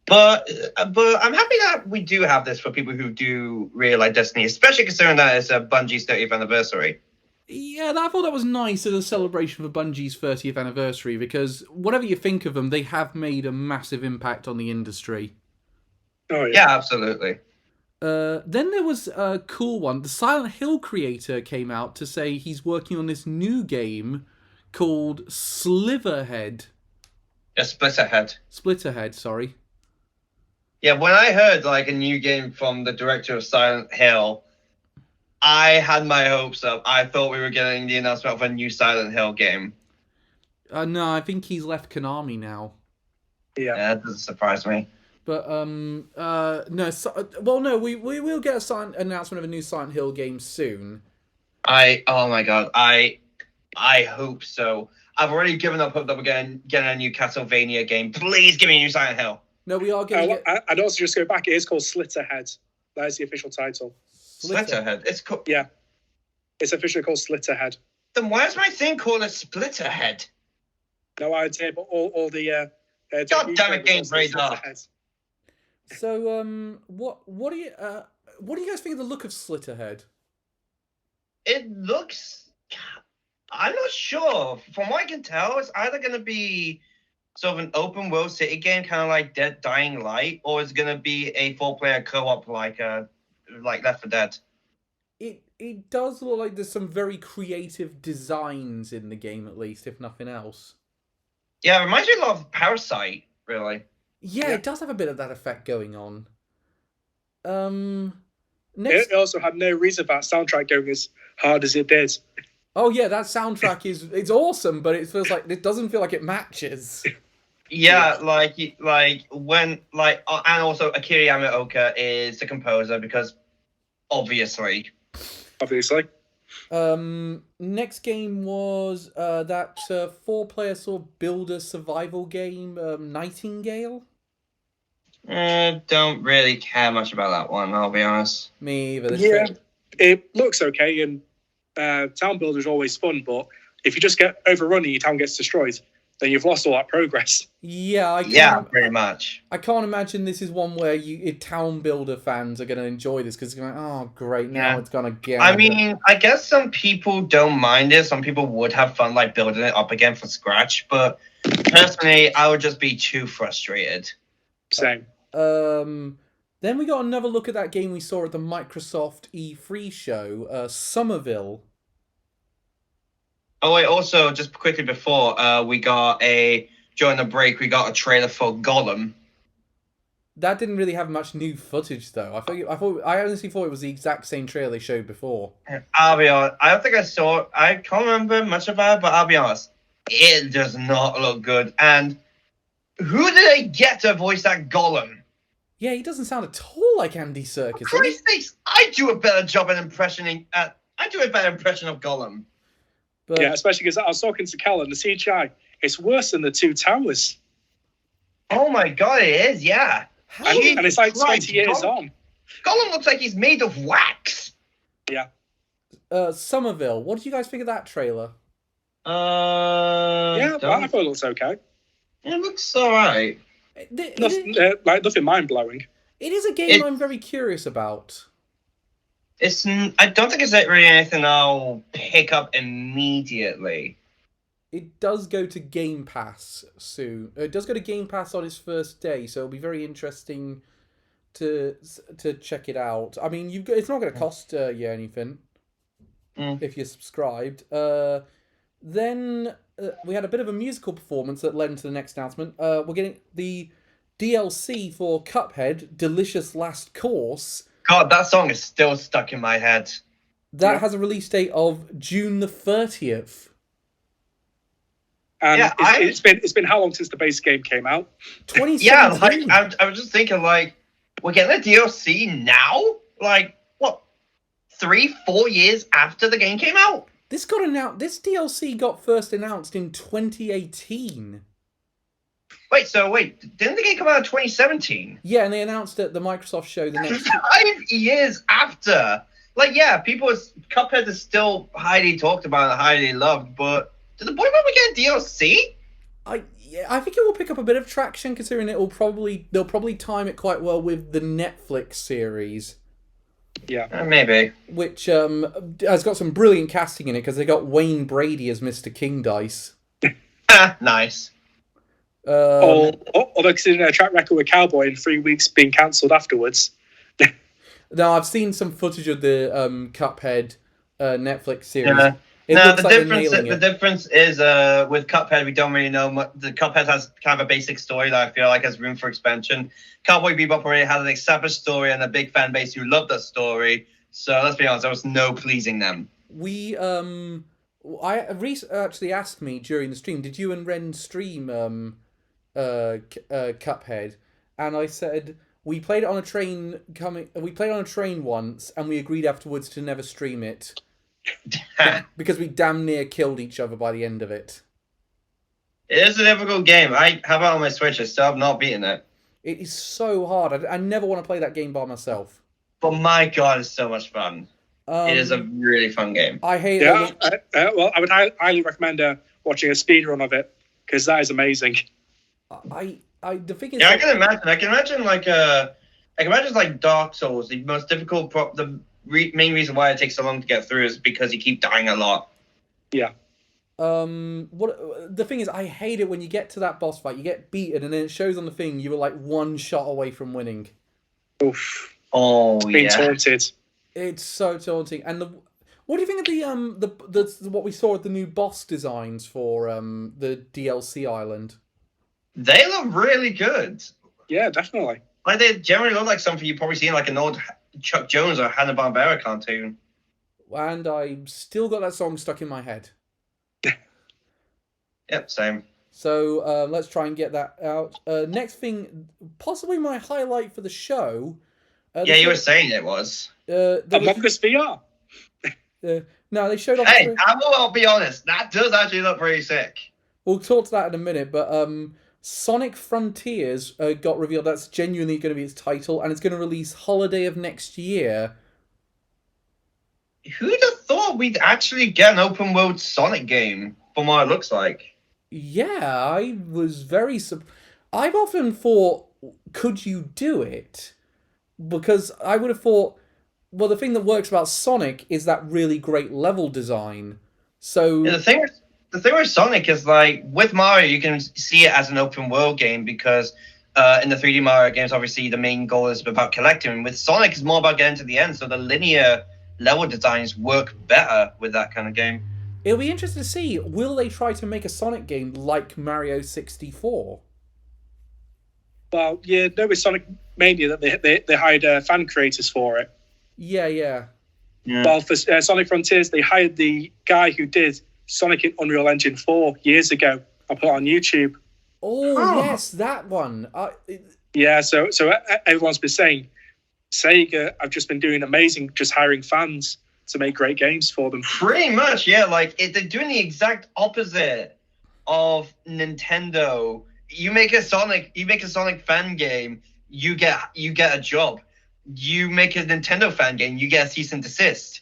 But I'm happy that we do have this for people who do really like Destiny, especially considering that it's Bungie's 30th anniversary. Yeah, I thought that was nice as a celebration for Bungie's 30th anniversary, because whatever you think of them, they have made a massive impact on the industry. Oh Yeah, absolutely. Then there was a cool one. The Silent Hill creator came out to say he's working on this new game called Sliverhead. Yeah, Splitterhead, sorry. Yeah, when I heard like a new game from the director of Silent Hill, I had my hopes up. I thought we were getting the announcement of a new Silent Hill game. No, I think he's left Konami now. Yeah, that doesn't surprise me. But no. We will get an announcement of a new Silent Hill game soon. Oh my god, I hope so. I've already given up hope that we're getting a new Castlevania game. Please give me a new Silent Hill. No, we are getting. I'd also just go back. It is called Slitterhead. That is the official title. Slitterhead. It's called. Yeah, it's officially called Slitterhead. Then why is my thing called a Splitterhead? No idea, but all the. God damn it, game's radar. So what do you guys think of the look of Slitterhead? It looks. I'm not sure. From what I can tell, it's either going to be sort of an open world city game, kind of like Dead Dying Light, or it's going to be a 4-player co-op like Left 4 Dead. It does look like there's some very creative designs in the game, at least, if nothing else. Yeah, it reminds me a lot of Parasite, really. Yeah, it does have a bit of that effect going on. It also had no reason for that soundtrack going as hard as it did. Oh yeah, that soundtrack it's awesome, but it doesn't feel like it matches. Yeah, and also Akira Yamaoka is the composer, because obviously. Next game was that 4-player sort of builder survival game, Nightingale. Don't really care much about that one, I'll be honest. Me either. Yeah, it looks okay, and town builder is always fun, but if you just get overrun and your town gets destroyed, then you've lost all that progress. Yeah, pretty much. I can't imagine this is one where town builder fans are going to enjoy this, because it's going, oh great, now it's going to get. I mean, I guess some people don't mind it. Some people would have fun like building it up again from scratch, but personally, I would just be too frustrated. Same. Then we got another look at that game we saw at the Microsoft E3 show, Somerville. Oh wait, also just quickly before, during the break we got a trailer for Gollum. That didn't really have much new footage though. I honestly thought it was the exact same trailer they showed before. I'll be honest, I can't remember much about it, but I'll be honest, it does not look good. And who did they get to voice that Gollum? Yeah, he doesn't sound at all like Andy Serkis. For Christ's sakes, I do a better impression of Gollum. But, yeah, especially because I was talking to Cal, and the CGI, it's worse than the Two Towers. Oh my god, it is, yeah. And it's like 20 years on. Gollum looks like he's made of wax. Yeah. Somerville, what did you guys think of that trailer? I thought it looks okay. It looks alright. Nothing mind-blowing. It is a game I'm very curious about. I don't think it's really anything I'll pick up immediately. It does go to Game Pass soon. It does go to Game Pass on its first day, so it'll be very interesting to check it out. I mean, it's not going to cost you anything if you're subscribed. Then we had a bit of a musical performance that led into the next announcement. We're getting the DLC for Cuphead, Delicious Last Course. God, that song is still stuck in my head. That has a release date of June the 30th. And it's been how long since the base game came out? 2017. Yeah, I was just thinking, like, we're getting a DLC now? Like, what, 3-4 years after the game came out? This DLC got first announced in 2018. Wait, didn't the game come out in 2017? Yeah, and they announced at the Microsoft show the next 5 years after. Like, yeah, Cuphead is still highly talked about and highly loved, but to the point where we get DLC? I think it will pick up a bit of traction, considering they'll probably time it quite well with the Netflix series. Yeah, maybe. Which has got some brilliant casting in it, because they got Wayne Brady as Mr. King Dice. Nice. Although considering a track record with Cowboy in 3 weeks being cancelled afterwards. No, I've seen some footage of the Cuphead Netflix series. Yeah. The difference is with Cuphead, we don't really know much. The Cuphead has kind of a basic story that I feel like has room for expansion. Cowboy Bebop already has an established story and a big fan base who love that story. So let's be honest, there was no pleasing them. Reese actually asked me during the stream, did you and Ren stream Cuphead? And I said we played it on a train once, and we agreed afterwards to never stream it. Because we damn near killed each other by the end of it. It is a difficult game. I have it on my Switch. I still have not beaten it. It is so hard. I never want to play that game by myself. But my God, it's so much fun. It is a really fun game. I hate it. Well, I would highly recommend watching a speedrun of it, because that is amazing. The thing is, I can imagine like Dark Souls. The most difficult main reason why it takes so long to get through is because you keep dying a lot. Yeah. The thing is, I hate it when you get to that boss fight, you get beaten, and then it shows on the thing you were like one shot away from winning. Oof. Oh, being taunted. It's so taunting. And what do you think of the what we saw at the new boss designs for the DLC island? They look really good. Yeah, definitely. Like, they generally look like something you've probably seen like an old Chuck Jones or Hanna-Barbera cartoon. And I still got that song stuck in my head. Yep, same. So let's try and get that out. Next thing, possibly my highlight for the show. You were saying it was. Among Us VR. No, they showed off. Hey, I'll be honest. That does actually look pretty sick. We'll talk to that in a minute, but Sonic Frontiers got revealed. That's genuinely going to be its title, and it's going to release holiday of next year. Who'd have thought we'd actually get an open world Sonic game from what it looks like? Yeah, I was very I've often thought, could you do it? Because I would have thought, well, the thing that works about Sonic is that really great level design. So yeah, the thing with Sonic is, like, with Mario, you can see it as an open world game because in the 3D Mario games, obviously, the main goal is about collecting. With Sonic, it's more about getting to the end, so the linear level designs work better with that kind of game. It'll be interesting to see, will they try to make a Sonic game like Mario 64? Well, yeah, no, with Sonic Mania that they hired fan creators for it. Yeah. Well, for Sonic Frontiers, they hired the guy who did Sonic in Unreal Engine 4 years ago. I put it on YouTube. Oh, yes, that one. Yeah, so everyone's been saying, Sega have just been doing amazing, just hiring fans to make great games for them. Pretty much, yeah. Like, they're doing the exact opposite of Nintendo. You make a Sonic fan game, you get a job. You make a Nintendo fan game, you get a cease and desist.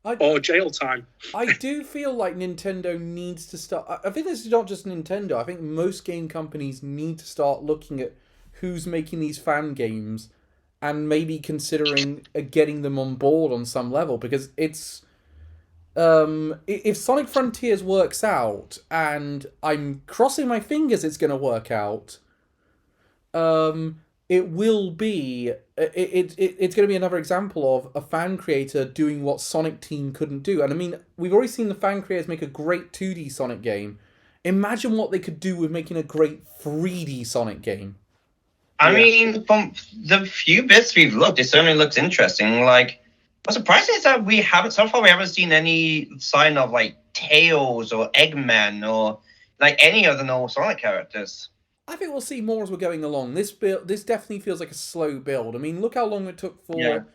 Or jail time. I do feel like Nintendo needs to start. I think this is not just Nintendo. I think most game companies need to start looking at who's making these fan games and maybe considering getting them on board on some level, because it's if Sonic Frontiers works out, and I'm crossing my fingers it's going to work out, it will be it's going to be another example of a fan creator doing what Sonic Team couldn't do. And I mean, we've already seen the fan creators make a great 2D Sonic game. Imagine what they could do with making a great 3D Sonic game. I mean, from the few bits we've looked, it certainly looks interesting. Like, what's surprising is that we haven't seen any sign of like Tails or Eggman or like any of the normal Sonic characters. I think we'll see more as we're going along. This definitely feels like a slow build. I mean, look how long it took for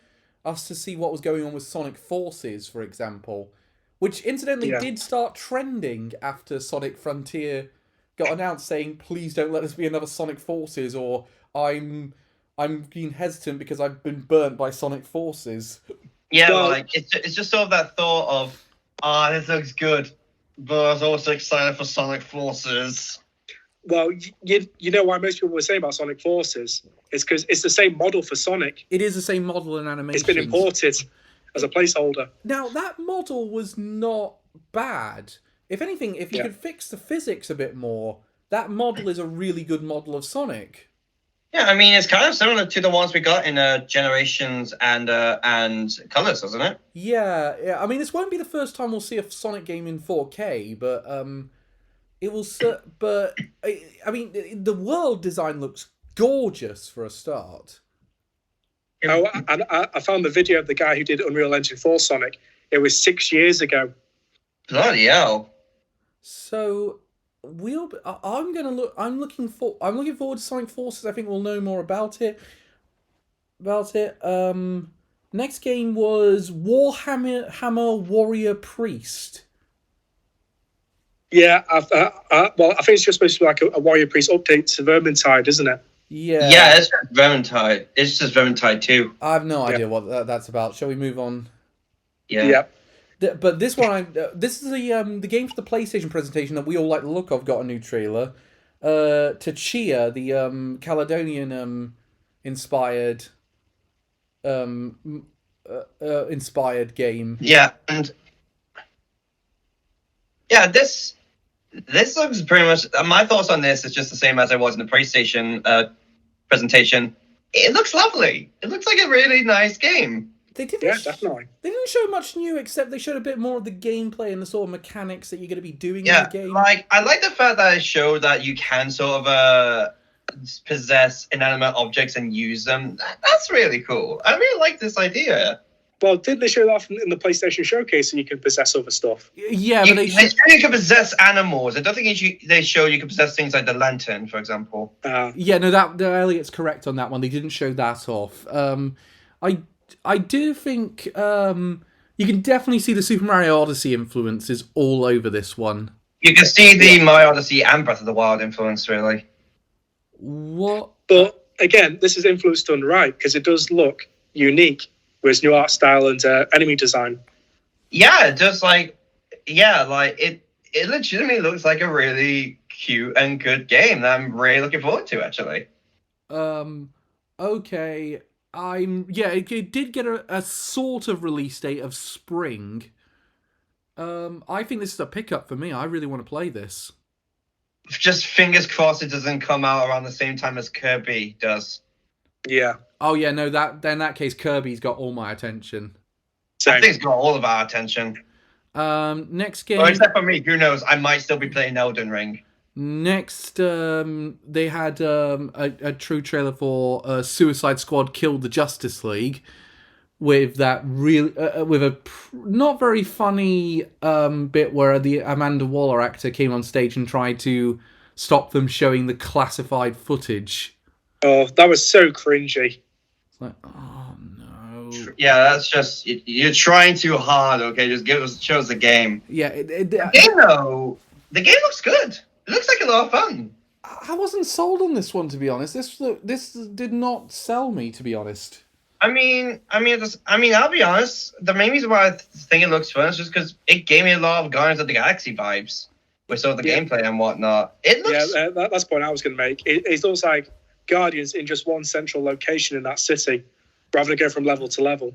us to see what was going on with Sonic Forces, for example, which incidentally did start trending after Sonic Frontier got announced, saying, "Please don't let us be another Sonic Forces," or I'm being hesitant because I've been burnt by Sonic Forces. Yeah, well, like it's just sort of that thought of, this looks good, but I was also excited for Sonic Forces. Well, you know why most people were saying about Sonic Forces? It's because it's the same model for Sonic. It is the same model in animation. It's been imported as a placeholder. Now, that model was not bad. If anything, if you could fix the physics a bit more, that model is a really good model of Sonic. Yeah, I mean, it's kind of similar to the ones we got in Generations and Colors, isn't it? Yeah. I mean, this won't be the first time we'll see a Sonic game in 4K, but it will. But I mean, the world design looks gorgeous for a start. Oh, and I found the video of the guy who did Unreal Engine 4 Sonic. It was 6 years ago. Bloody hell! So I'm looking forward to Sonic Forces. I think we'll know more about it. Next game was Warhammer Warrior Priest. Yeah, I think it's just supposed to be like a Warrior Priest update to Vermintide, isn't it? Yeah, it's just Vermintide. It's just Vermintide 2. I have no idea what that's about. Shall we move on? Yeah. But this one, this is the game for the PlayStation presentation that we all like the look of. Got a new trailer. Tachia, the Caledonian inspired inspired game. Yeah, and this looks pretty much. My thoughts on this is just the same as I was in the PlayStation presentation. It looks lovely. It looks like a really nice game. Definitely. They didn't show much new, except they showed a bit more of the gameplay and the sort of mechanics that you're going to be doing in the game. Like, I like the fact that it showed that you can sort of possess inanimate objects and use them. That's really cool. I really like this idea. Well, didn't they show that in the PlayStation Showcase and you can possess other stuff? Yeah, but they show you can possess animals. I don't think they show you can possess things like the lantern, for example. Yeah, no, Elliot's correct on that one. They didn't show that off. I do think you can definitely see the Super Mario Odyssey influences all over this one. You can see the Mario Odyssey and Breath of the Wild influence, really. What? But again, this is influence done right because it does look unique with its new art style and enemy design. Yeah, just it legitimately looks like a really cute and good game that I'm really looking forward to, actually. Okay. It did get a sort of release date of spring. I think this is a pickup for me. I really want to play this. Just fingers crossed it doesn't come out around the same time as Kirby does. Yeah. Oh yeah, no. In that case, Kirby's got all my attention. I think it's got all of our attention. Next game. Well, except for me, who knows? I might still be playing Elden Ring. Next, they had a true trailer for Suicide Squad Killed the Justice League, with that with a not very funny bit where the Amanda Waller actor came on stage and tried to stop them showing the classified footage. Oh, that was so cringy. It's like, oh no. Yeah, that's just you're trying too hard. Okay, just show us the game. Yeah, the game though. The game looks good. It looks like a lot of fun. I wasn't sold on this one, to be honest. This did not sell me, to be honest. I mean, I'll be honest. The main reason why I think it looks fun is just because it gave me a lot of Guardians of the Galaxy vibes with sort of the gameplay and whatnot. It looks. Yeah, that's the point I was going to make. It looks like Guardians in just one central location in that city, rather than go from level to level.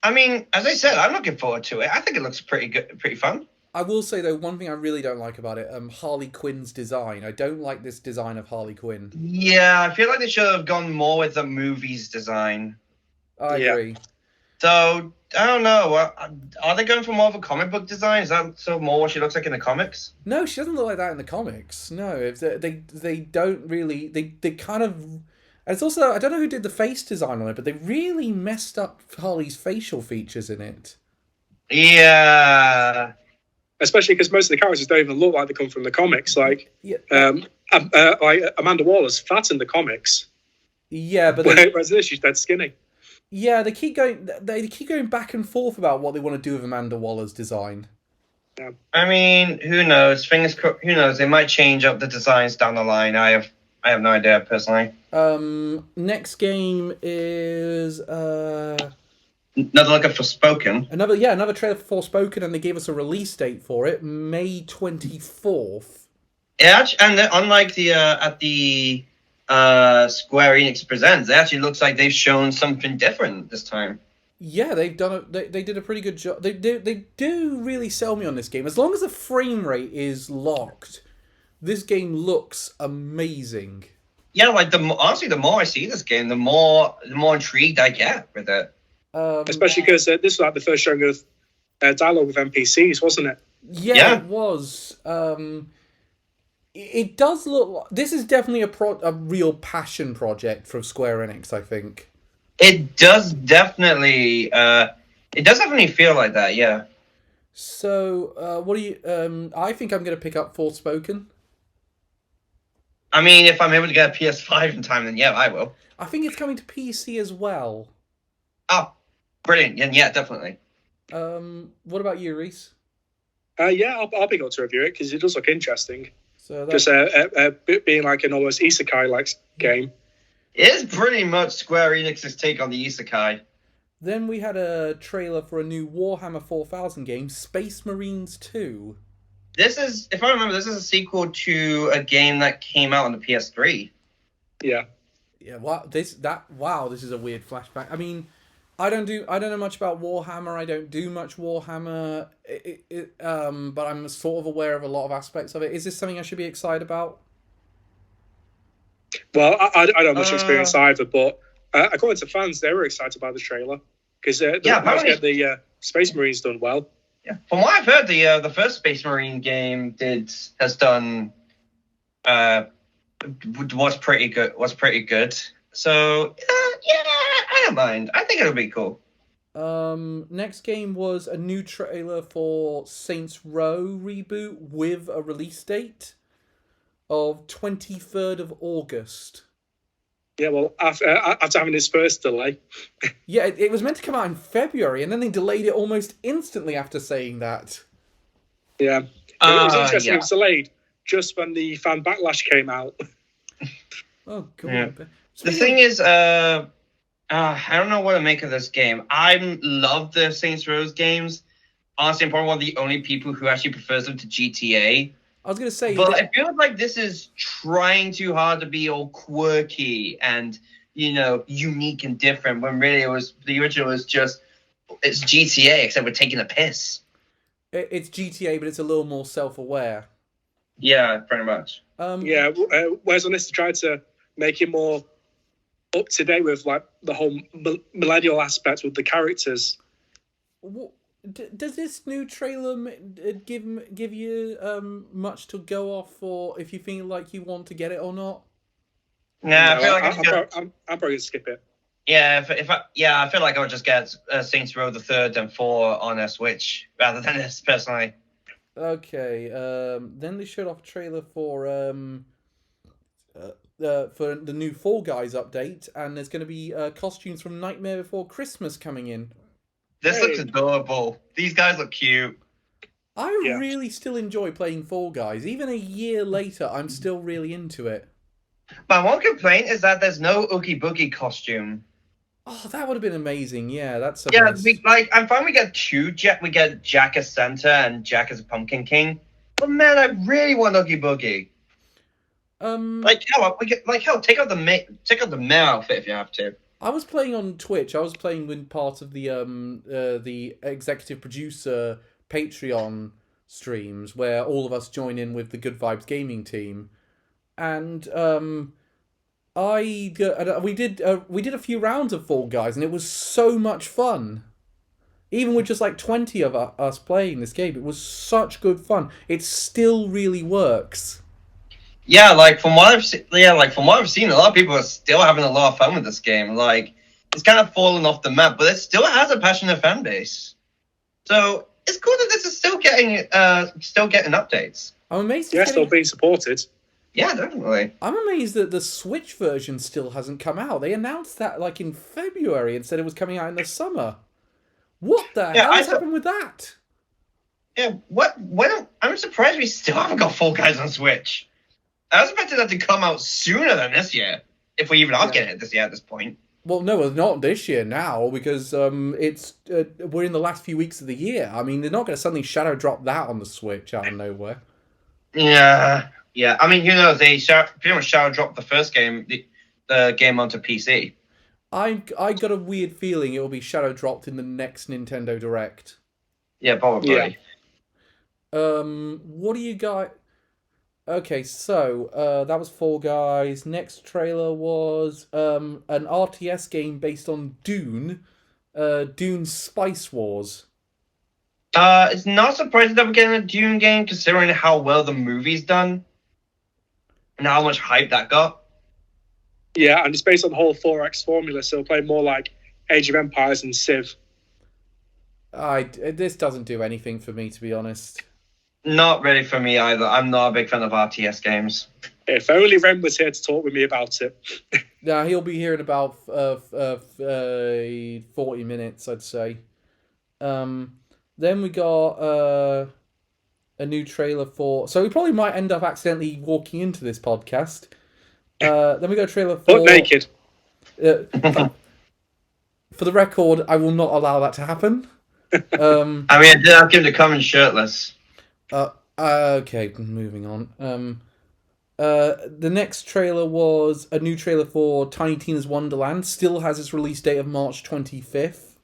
I mean, as I said, I'm looking forward to it. I think it looks pretty good, pretty fun. I will say though, one thing I really don't like about it, Harley Quinn's design. I don't like this design of Harley Quinn. Yeah, I feel like they should have gone more with the movie's design. I agree. So I don't know. Are they going for more of a comic book design? Is that so more what she looks like in the comics? No, she doesn't look like that in the comics. No, if they don't really. They kind of. And it's also, I don't know who did the face design on it, but they really messed up Harley's facial features in it. Yeah. Especially because most of the characters don't even look like they come from the comics. Like, like Amanda Waller's fat in the comics. Yeah, but whereas this, she's dead skinny. Yeah, they keep going back and forth about what they want to do with Amanda Waller's design. Yeah. I mean, who knows? Who knows? They might change up the designs down the line. I have no idea personally. Next game is another look at Forspoken. Another trailer for Forspoken, and they gave us a release date for it, May 24th. Yeah, and unlike the at the Square Enix Presents, it actually looks like they've shown something different this time. Yeah, they've done they did a pretty good job. They do really sell me on this game. As long as the frame rate is locked, this game looks amazing. Yeah, like honestly, the more I see this game, the more intrigued I get with it. Especially because this was like the first showing of dialogue with NPCs, wasn't it? Yeah, it was. It does look like this is definitely a real passion project from Square Enix, I think. It does definitely feel like that, yeah. So, what do you? I think I'm going to pick up Forspoken. I mean, if I'm able to get a PS5 in time, then yeah, I will. I think it's coming to PC as well. Oh, brilliant! Yeah, definitely. What about you, Reese? Yeah, I'll pick up to review it because it does look interesting. So just being like an almost isekai-like game. It is pretty much Square Enix's take on the isekai. Then we had a trailer for a new Warhammer 4000 game, Space Marines 2. This is, if I remember, this is a sequel to a game that came out on the PS3. Yeah. Yeah. Wow. This is a weird flashback. I mean, I don't know much about Warhammer. I don't do much Warhammer. But I'm sort of aware of a lot of aspects of it. Is this something I should be excited about? Well, I don't have much experience either, but according to fans, they were excited about the trailer because they managed to get the Space Marines done well. Yeah, from what I've heard, the first Space Marine game was pretty good. So yeah, I don't mind. I think it'll be cool. Next game was a new trailer for Saints Row Reboot with a release date of 23rd of August. Yeah, well, after having his first delay. Yeah, it was meant to come out in February, and then they delayed it almost instantly after saying that. Yeah. It was interesting. Yeah. It was delayed just when the fan backlash came out. Oh, God. Yeah. The thing is, I don't know what to make of this game. I love the Saints Row games. Honestly, I'm probably one of the only people who actually prefers them to GTA. I was going to say... But I feel like this is trying too hard to be all quirky and, unique and different, when really the original was just, it's GTA, except we're taking a piss. It's GTA, but it's a little more self-aware. Yeah, pretty much. Whereas on this, they tried to make it more up-to-date with, like, the whole millennial aspect with the characters. Does this new trailer give you much to go off for if you feel like you want to get it or not? Nah, I feel like I'm probably going to skip it. Yeah, I feel like I would just get Saints Row the 3rd and 4 on a Switch rather than this, personally. Okay, then they showed off a trailer for the new Fall Guys update, and there's going to be costumes from Nightmare Before Christmas coming in. This looks adorable. These guys look cute. I really still enjoy playing Fall Guys. Even a year later, I'm still really into it. My one complaint is that there's no Oogie Boogie costume. Oh, that would have been amazing. Yeah, that's a I'm fine. We get we get Jack as Santa and Jack as a Pumpkin King. But man, I really want Oogie Boogie. Like hell, take out the male outfit if you have to. I was playing on Twitch. I was playing with part of the executive producer Patreon streams where all of us join in with the Good Vibes Gaming team, and we did a few rounds of Fall Guys, and it was so much fun. Even with just like 20 of us playing this game, it was such good fun. It still really works. Yeah, from what I've seen, a lot of people are still having a lot of fun with this game. Like, it's kind of fallen off the map, but it still has a passionate fan base. So it's cool that this is still getting updates. I'm amazed. Yeah, still being supported. Yeah, definitely. I'm amazed that the Switch version still hasn't come out. They announced that like in February and said it was coming out in the summer. What the hell has happened with that? Yeah, I'm surprised we still haven't got Fall Guys on Switch. I was expecting that to come out sooner than this year, if we even are getting it this year at this point. Well, no, not this year now, because we're in the last few weeks of the year. I mean, they're not going to suddenly shadow drop that on the Switch out of nowhere. Yeah. I mean, they pretty much shadow dropped the first game, the game onto PC. I got a weird feeling it will be shadow dropped in the next Nintendo Direct. Yeah, probably. Yeah. What do you got? Okay, so that was Fall Guys. Next trailer was an RTS game based on Dune, Dune Spice Wars. It's not surprising that we're getting a Dune game, considering how well the movie's done and how much hype that got. Yeah, and it's based on the whole 4X formula, so it'll play more like Age of Empires and Civ. This doesn't do anything for me, to be honest. Not really for me either. I'm not a big fan of RTS games. If only Ren was here to talk with me about it. Yeah, he'll be here in about 40 minutes, I'd say. Then we got a new trailer for... So we probably might end up accidentally walking into this podcast. Then we got a trailer for... Butt naked. For the record, I will not allow that to happen. I mean, I did ask him to come in shirtless. Okay, moving on. The next trailer was a new trailer for Tiny Tina's Wonderland. Still has its release date of March 25th.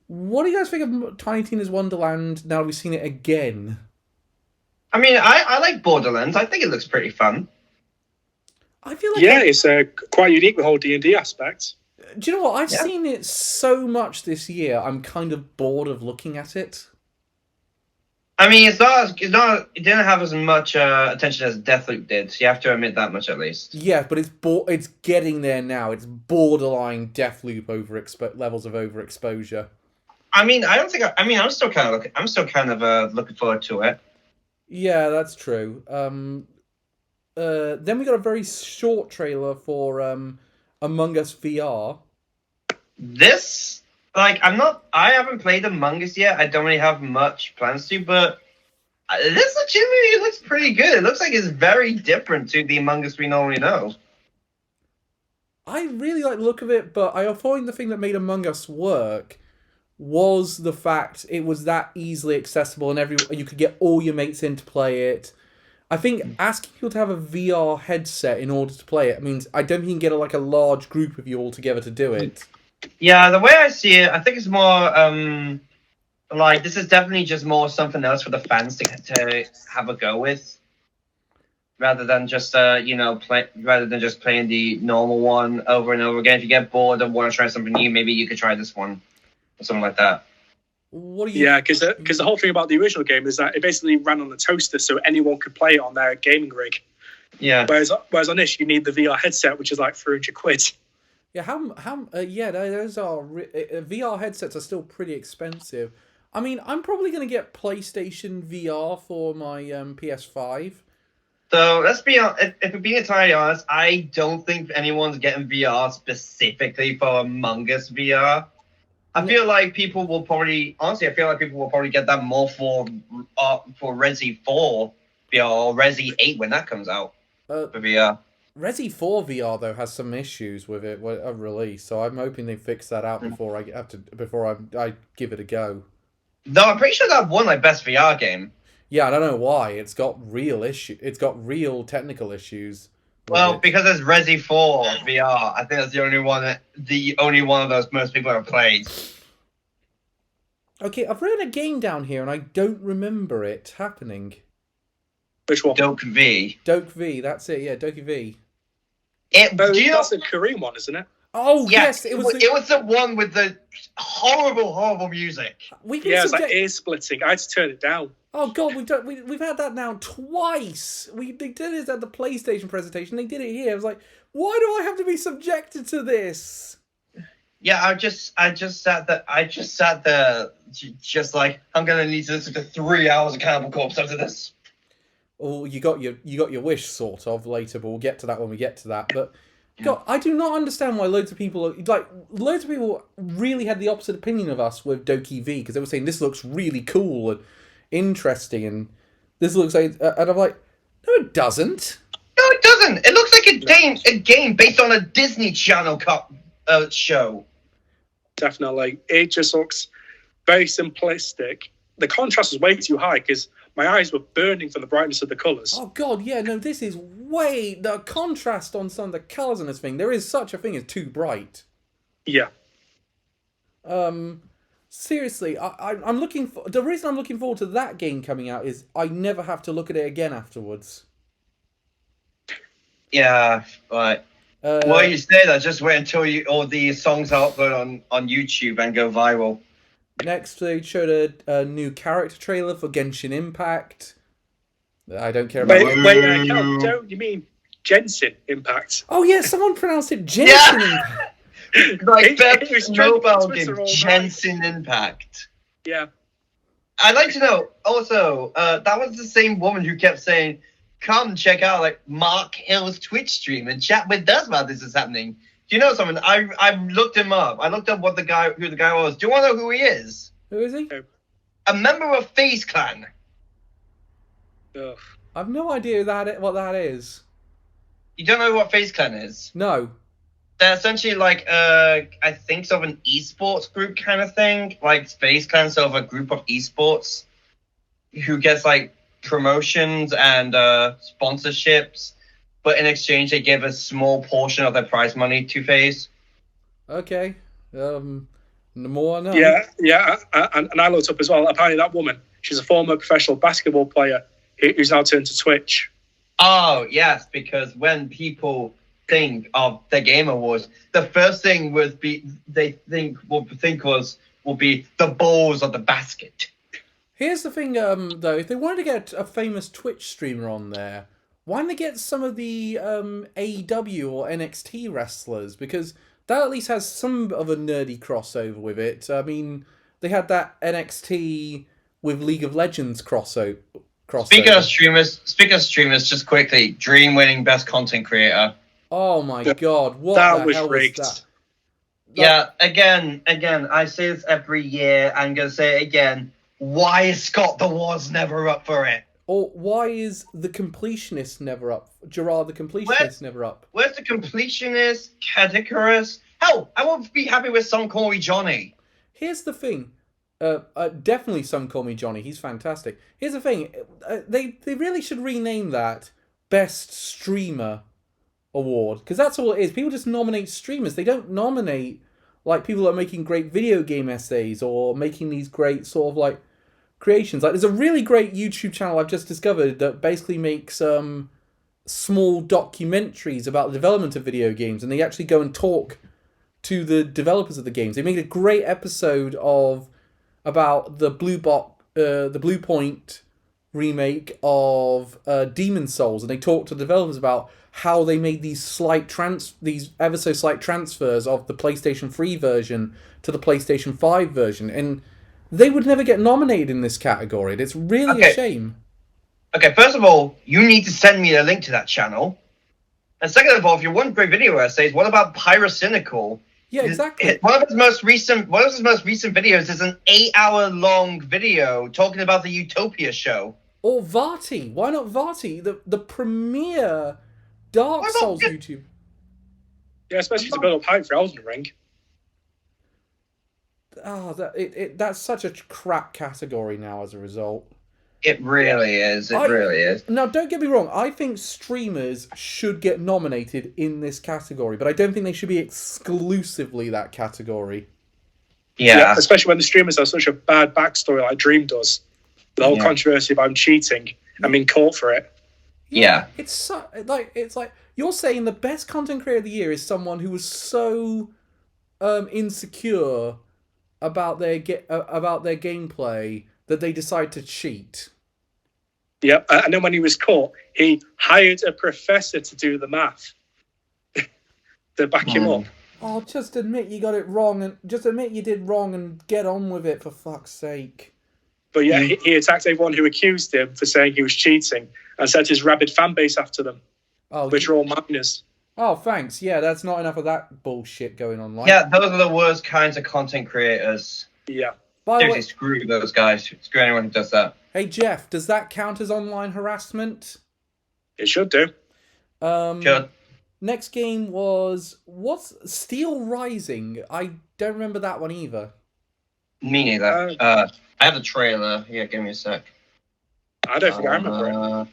What do you guys think of Tiny Tina's Wonderland now we've seen it again? I mean, I like Borderlands. I think it looks pretty fun. I feel like it's quite unique, the whole D&D aspect. Do you know what? I've seen it so much this year, I'm kind of bored of looking at it. I mean, it didn't have as much attention as Deathloop did. So you have to admit that much at least. Yeah, but it's getting there now. It's borderline Deathloop levels of overexposure. I mean, I'm still kind of looking forward to it. Yeah, that's true. Then we got a very short trailer for Among Us VR. This, I haven't played Among Us yet. I don't really have much plans to, but this legitimately looks pretty good. It looks like it's very different to the Among Us we normally know. I really like the look of it, but I find the thing that made Among Us work was the fact it was that easily accessible and you could get all your mates in to play it. I think asking people to have a VR headset in order to play it means I don't think you can get a large group of you all together to do it. Yeah, the way I see it, I think it's more this is definitely just more something else for the fans to have a go with, rather than just playing the normal one over and over again. If you get bored and want to try something new, maybe you could try this one or something like that. Yeah, because the whole thing about the original game is that it basically ran on a toaster, so anyone could play it on their gaming rig. Yeah. Whereas on this, you need the VR headset, which is like £300. Yeah, those are VR headsets are still pretty expensive. I mean, I'm probably going to get PlayStation VR for my PS5. So let's be honest. If we're being entirely honest, I don't think anyone's getting VR specifically for Among Us VR. I feel like people will probably get that more for Resi 4 VR or Resi 8 when that comes out for VR. Resi 4 VR though has some issues with it at release, so I'm hoping they fix that out before I give it a go. No, I'm pretty sure that won best VR game. Yeah, I don't know why. It's got real issue. It's got real technical issues. Well, because it's Resi 4 VR, I think that's the only one of those most people have played. Okay, I've written a game down here and I don't remember it happening. Which one? Doke V. Doke V, that's it. Yeah, Doke V. That's a Korean one, isn't it? Oh yes, it was the one with the horrible music. It's like ear splitting. I had to turn it down. Oh god, we've had that now twice. They did it at the PlayStation presentation. They did it here. I was like, why do I have to be subjected to this? Yeah, I just sat there, just like I'm gonna need to listen to 3 hours of Cannibal Corpse after this. Oh, you got your wish sort of later, but we'll get to that when we get to that. But God, I do not understand why loads of people really had the opposite opinion of us with Doki V, because they were saying this looks really cool and interesting, and this looks like, and I'm like, no, it doesn't. No, it doesn't. It looks like a game based on a Disney Channel show. Definitely, it just looks very simplistic. The contrast is way too high because my eyes were burning from the brightness of the colours. Oh god, yeah, no, this is the contrast on some of the colours in this thing. There is such a thing as too bright. Yeah. Seriously, I'm looking for the reason I'm looking forward to that game coming out is I never have to look at it again afterwards. Yeah, right. Well, you say that, just wait until all the songs are uploaded on YouTube and go viral. Next, they showed a new character trailer for Genshin Impact. I don't care about Wait, don't you mean Jensen Impact? Oh yeah, someone pronounced it Genshin Impact. Like best mobile game, Genshin Impact. Yeah. I'd like to know, also, that was the same woman who kept saying, come check out like Mark Hill's Twitch stream and chat with us while this is happening. Do you know something? I looked him up. I looked up who the guy was. Do you want to know who he is? Who is he? A member of FaZe Clan. Ugh. I've no idea what that is. You don't know what FaZe Clan is? No. They're essentially like I think sort of an esports group kind of thing. Like FaZe Clan, sort of a group of esports who gets like promotions and sponsorships, but in exchange they give a small portion of their prize money to FaZe. Okay. The more I know. Yeah, and I looked up as well. Apparently that woman, she's a former professional basketball player who's now turned to Twitch. Oh yes, because when people think of the Game Awards, the first thing will be the balls of the basket. Here's the thing, though. If they wanted to get a famous Twitch streamer on there, why don't they get some of the AEW or NXT wrestlers? Because that at least has some of a nerdy crossover with it. I mean, they had that NXT with League of Legends crossover. Speaking of streamers, just quickly, Dream winning Best Content Creator. Oh my god, what that the was hell rigged. was that? Yeah, again, I say this every year. I'm going to say it again. Why is Scott the Wars never up for it? Or why is the completionist never up? Gerard the completionist never up? Where's the completionist? Cadicarus? Hell, I won't be happy with Some Call Me Johnny. Here's the thing. Definitely Some Call Me Johnny. He's fantastic. Here's the thing. They really should rename that Best Streamer Award. Because that's all it is. People just nominate streamers. They don't nominate like people that are making great video game essays or making these great sort of like creations. Like there's a really great YouTube channel I've just discovered that basically makes small documentaries about the development of video games, and they actually go and talk to the developers of the games. They made a great episode about the Blue Point remake of Demon's Souls, and they talked to the developers about how they made these ever so slight transfers of the PlayStation 3 version to the PlayStation 5 version, and they would never get nominated in this category. It's really a shame. Okay, first of all, you need to send me a link to that channel. And second of all, if you want great video essays, what about Pyrocynical? Yeah, exactly. One of his most recent videos is an 8-hour-long video talking about the Utopia show. Or Vati. Why not Vati? The premier Dark Souls YouTube. Yeah, especially to build up hype for Elden Ring. Oh, that's such a crap category now as a result. It really is. It really is. Now, don't get me wrong. I think streamers should get nominated in this category, but I don't think they should be exclusively that category. Yeah. Especially when the streamers have such a bad backstory like Dream does. The whole controversy about cheating and being caught for it. Yeah. It's like you're saying the best content creator of the year is someone who was so insecure about their gameplay that they decide to cheat. Yep, and then when he was caught, he hired a professor to do the math to back him up. Oh, just admit you got it wrong, and just admit you did wrong, and get on with it, for fuck's sake. But yeah, he attacked everyone who accused him for saying he was cheating, and set his rabid fan base after them, which are all minors. Oh, thanks. Yeah, that's not enough of that bullshit going on. Yeah, those are the worst kinds of content creators. Yeah. Seriously, screw those guys. Screw anyone who does that. Hey, Jeff, does that count as online harassment? It should do. Should. Next game was... What's Steel Rising? I don't remember that one either. Me neither. I have the trailer. Yeah, give me a sec. I don't think I remember it.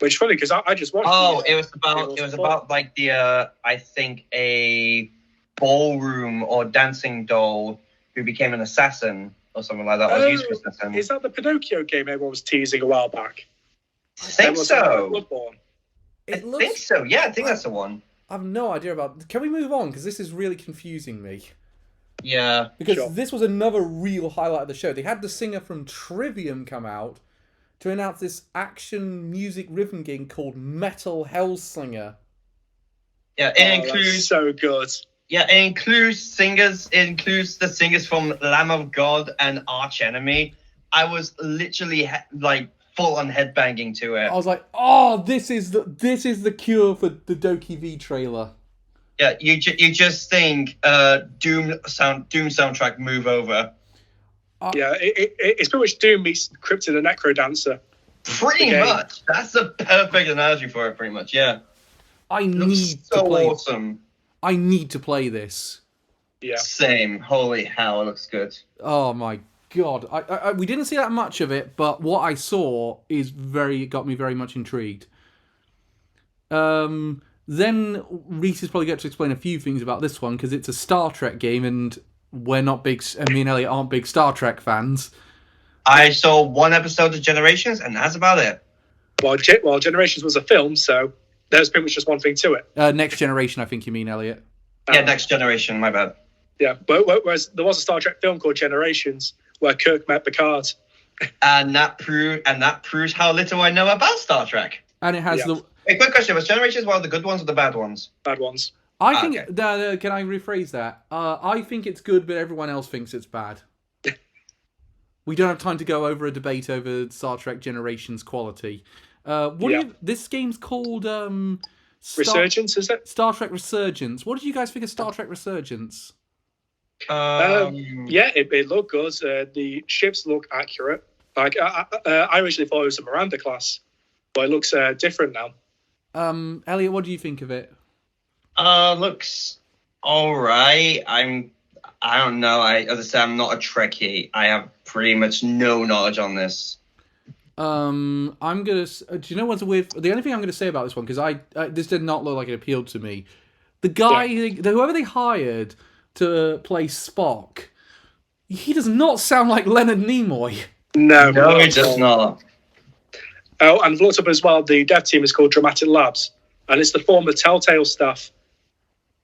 Which is funny, because I just watched it. It was about like the, I think, a ballroom or dancing doll who became an assassin or something like that. Is that the Pinocchio game everyone was teasing a while back? I think so. Bloodborne. I think so. Yeah, I think that's the one. I have no idea about... Can we move on? Because this is really confusing me. Yeah. Because this was another real highlight of the show. They had the singer from Trivium come out to announce this action music rhythm game called Metal Hellsinger. Yeah, it includes... so good. Yeah, it includes singers. It includes the singers from Lamb of God and Arch Enemy. I was literally full on headbanging to it. I was like, "Oh, this is the cure for the Doki V trailer." Yeah, you just think Doom soundtrack move over. Yeah, it's pretty much Doom meets Cryptid the Necro Dancer. Pretty much. That's the perfect analogy for it. Pretty much. Yeah. I need to play. Awesome. I need to play this. Yeah. Same. Holy hell, it looks good. Oh my god. We didn't see that much of it, but what I saw got me very much intrigued. Then Reese is probably going to explain a few things about this one, because it's a Star Trek game, and me and Elliot aren't big Star Trek fans. I saw one episode of Generations, and that's about it. Well, Generations was a film, so there's pretty much just one thing to it. Next Generation, I think you mean, Elliot. Yeah, Next Generation, my bad. Yeah, but whereas there was a Star Trek film called Generations where Kirk met Picard. And that proves how little I know about Star Trek. And it has A quick question: was Generations one of the good ones or the bad ones? Bad ones. I think. Okay. Can I rephrase that? I think it's good, but everyone else thinks it's bad. We don't have time to go over a debate over Star Trek Generations quality. This game's called Resurgence, is it? Star Trek Resurgence. What did you guys think of Star Trek Resurgence? It looked good. The ships look accurate. Like I originally thought it was a Miranda class, but it looks different now. Elliot, what do you think of it? Looks all right. I don't know. As I said, I'm not a Trekkie. I have pretty much no knowledge on this. I'm gonna. Do you know what's weird? The only thing I'm gonna say about this one, because this did not look like it appealed to me. The guy, whoever they hired to play Spock, he does not sound like Leonard Nimoy. No, he does not. Oh, and I've looked up as well. The dev team is called Dramatic Labs, and it's the former Telltale staff.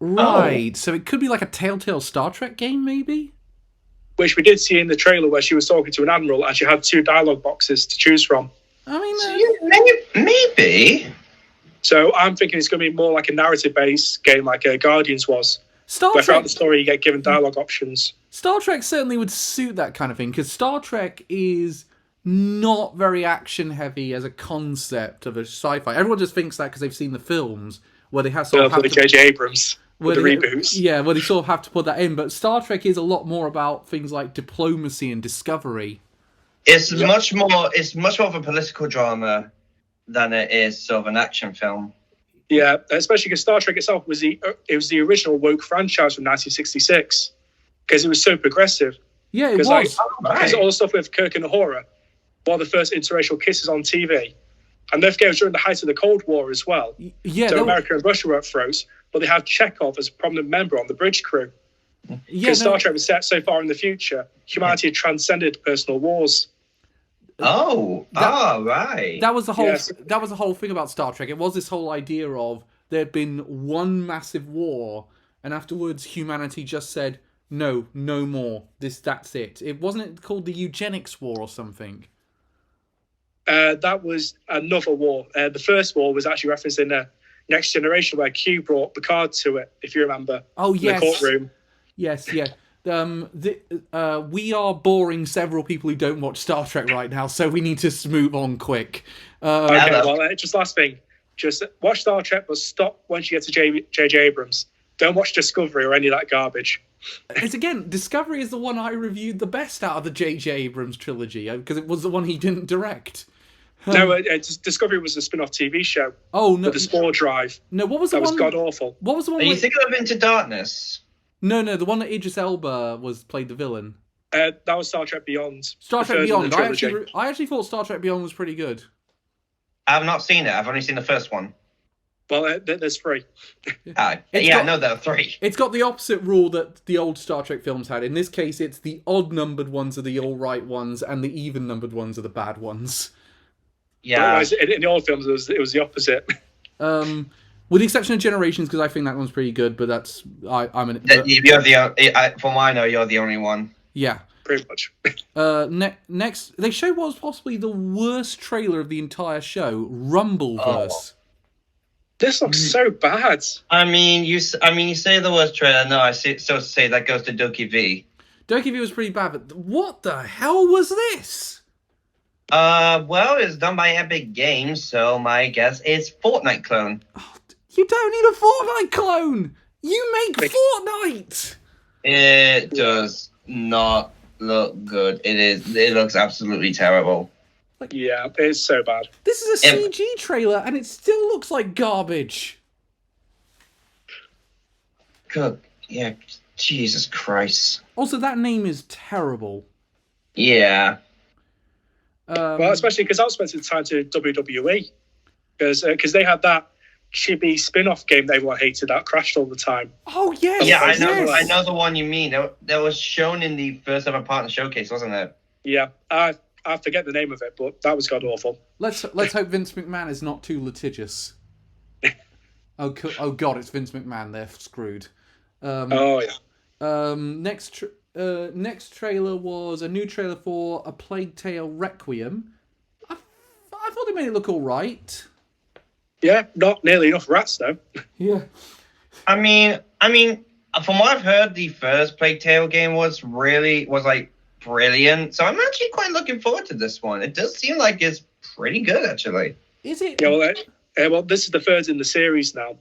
Right, so it could be like a Telltale Star Trek game, maybe? Which we did see in the trailer where she was talking to an admiral and she had 2 dialogue boxes to choose from. I mean, maybe. So I'm thinking it's going to be more like a narrative-based game like Guardians was. Where throughout the story you get given dialogue options. Star Trek certainly would suit that kind of thing, because Star Trek is not very action-heavy as a concept of a sci-fi. Everyone just thinks that because they've seen the films where they have sort of J.J. Abrams. With the reboots. Yeah, where they sort of have to put that in. But Star Trek is a lot more about things like diplomacy and discovery. It's much more of a political drama than it is sort of an action film. Yeah, especially because Star Trek itself was the original woke franchise from 1966 because it was so progressive. Yeah, it was. Because all the stuff with Kirk and Uhura, one of the first interracial kisses on TV. And don't forget, it was during the height of the Cold War as well. Yeah, so America and Russia were at throats, but they had Chekhov as a prominent member on the bridge crew. Because Star Trek was set so far in the future, humanity had transcended personal wars. Right. That was the whole. Yes. That was the whole thing about Star Trek. It was this whole idea of there had been one massive war, and afterwards humanity just said, "No, no more. That's it." It wasn't called the Eugenics War or something. That was another war. The first war was actually referenced in Next Generation, where Q brought Picard to it, if you remember. Oh, yes. In the courtroom. Yes, yeah. We are boring several people who don't watch Star Trek right now, so we need to move on quick. Okay, well, just last thing. Just watch Star Trek, but stop once you get to J.J. Abrams. Don't watch Discovery or any of that garbage. Discovery is the one I reviewed the best out of the J.J. Abrams trilogy, because it was the one he didn't direct. No, Discovery was a spin-off TV show. Oh, no. With the Spore Drive. No, what was the one? That was god-awful. What was the one? Are you thinking of Into Darkness? No, the one that Idris Elba played the villain. That was Star Trek Beyond. Star Trek Beyond. I actually thought Star Trek Beyond was pretty good. I have not seen it. I've only seen the first one. Well, there's 3. I know there are 3. It's got the opposite rule that the old Star Trek films had. In this case, it's the odd-numbered ones are the all-right ones, and the even-numbered ones are the bad ones. Yeah. In the old films, it was the opposite. With the exception of Generations, because I think that one's pretty good, but that's... I'm an... You're from what I know, you're the only one. Yeah. Pretty much. Next, they showed what was possibly the worst trailer of the entire show, Rumbleverse. This looks so bad. I mean, you say the worst trailer. No, I still say that goes to Doki V. Doki V was pretty bad, but what the hell was this? Well, it's done by Epic Games, so my guess is Fortnite clone. Oh, you don't need a Fortnite clone. You make Fortnite. It does not look good. It looks absolutely terrible. Yeah, it's so bad. This is a CG trailer, and it still looks like garbage. Good. Yeah, Jesus Christ. Also, that name is terrible. Yeah. Well, especially because I was spending time to WWE. Because they had that chibi spin-off game that everyone hated that crashed all the time. Oh, yes. Yeah, I know the one you mean. That was shown in the first ever partner showcase, wasn't it? Yeah. I forget the name of it, but that was god-awful. Let's hope Vince McMahon is not too litigious. Oh God, it's Vince McMahon. They're screwed. Next trailer was a new trailer for A Plague Tale Requiem. I thought they made it look all right. Yeah, not nearly enough rats though. Yeah. I mean, from what I've heard, the first Plague Tale game was like brilliant. So I'm actually quite looking forward to this one. It does seem like it's pretty good, actually. Is it? Yeah, well, this is the third in the series now.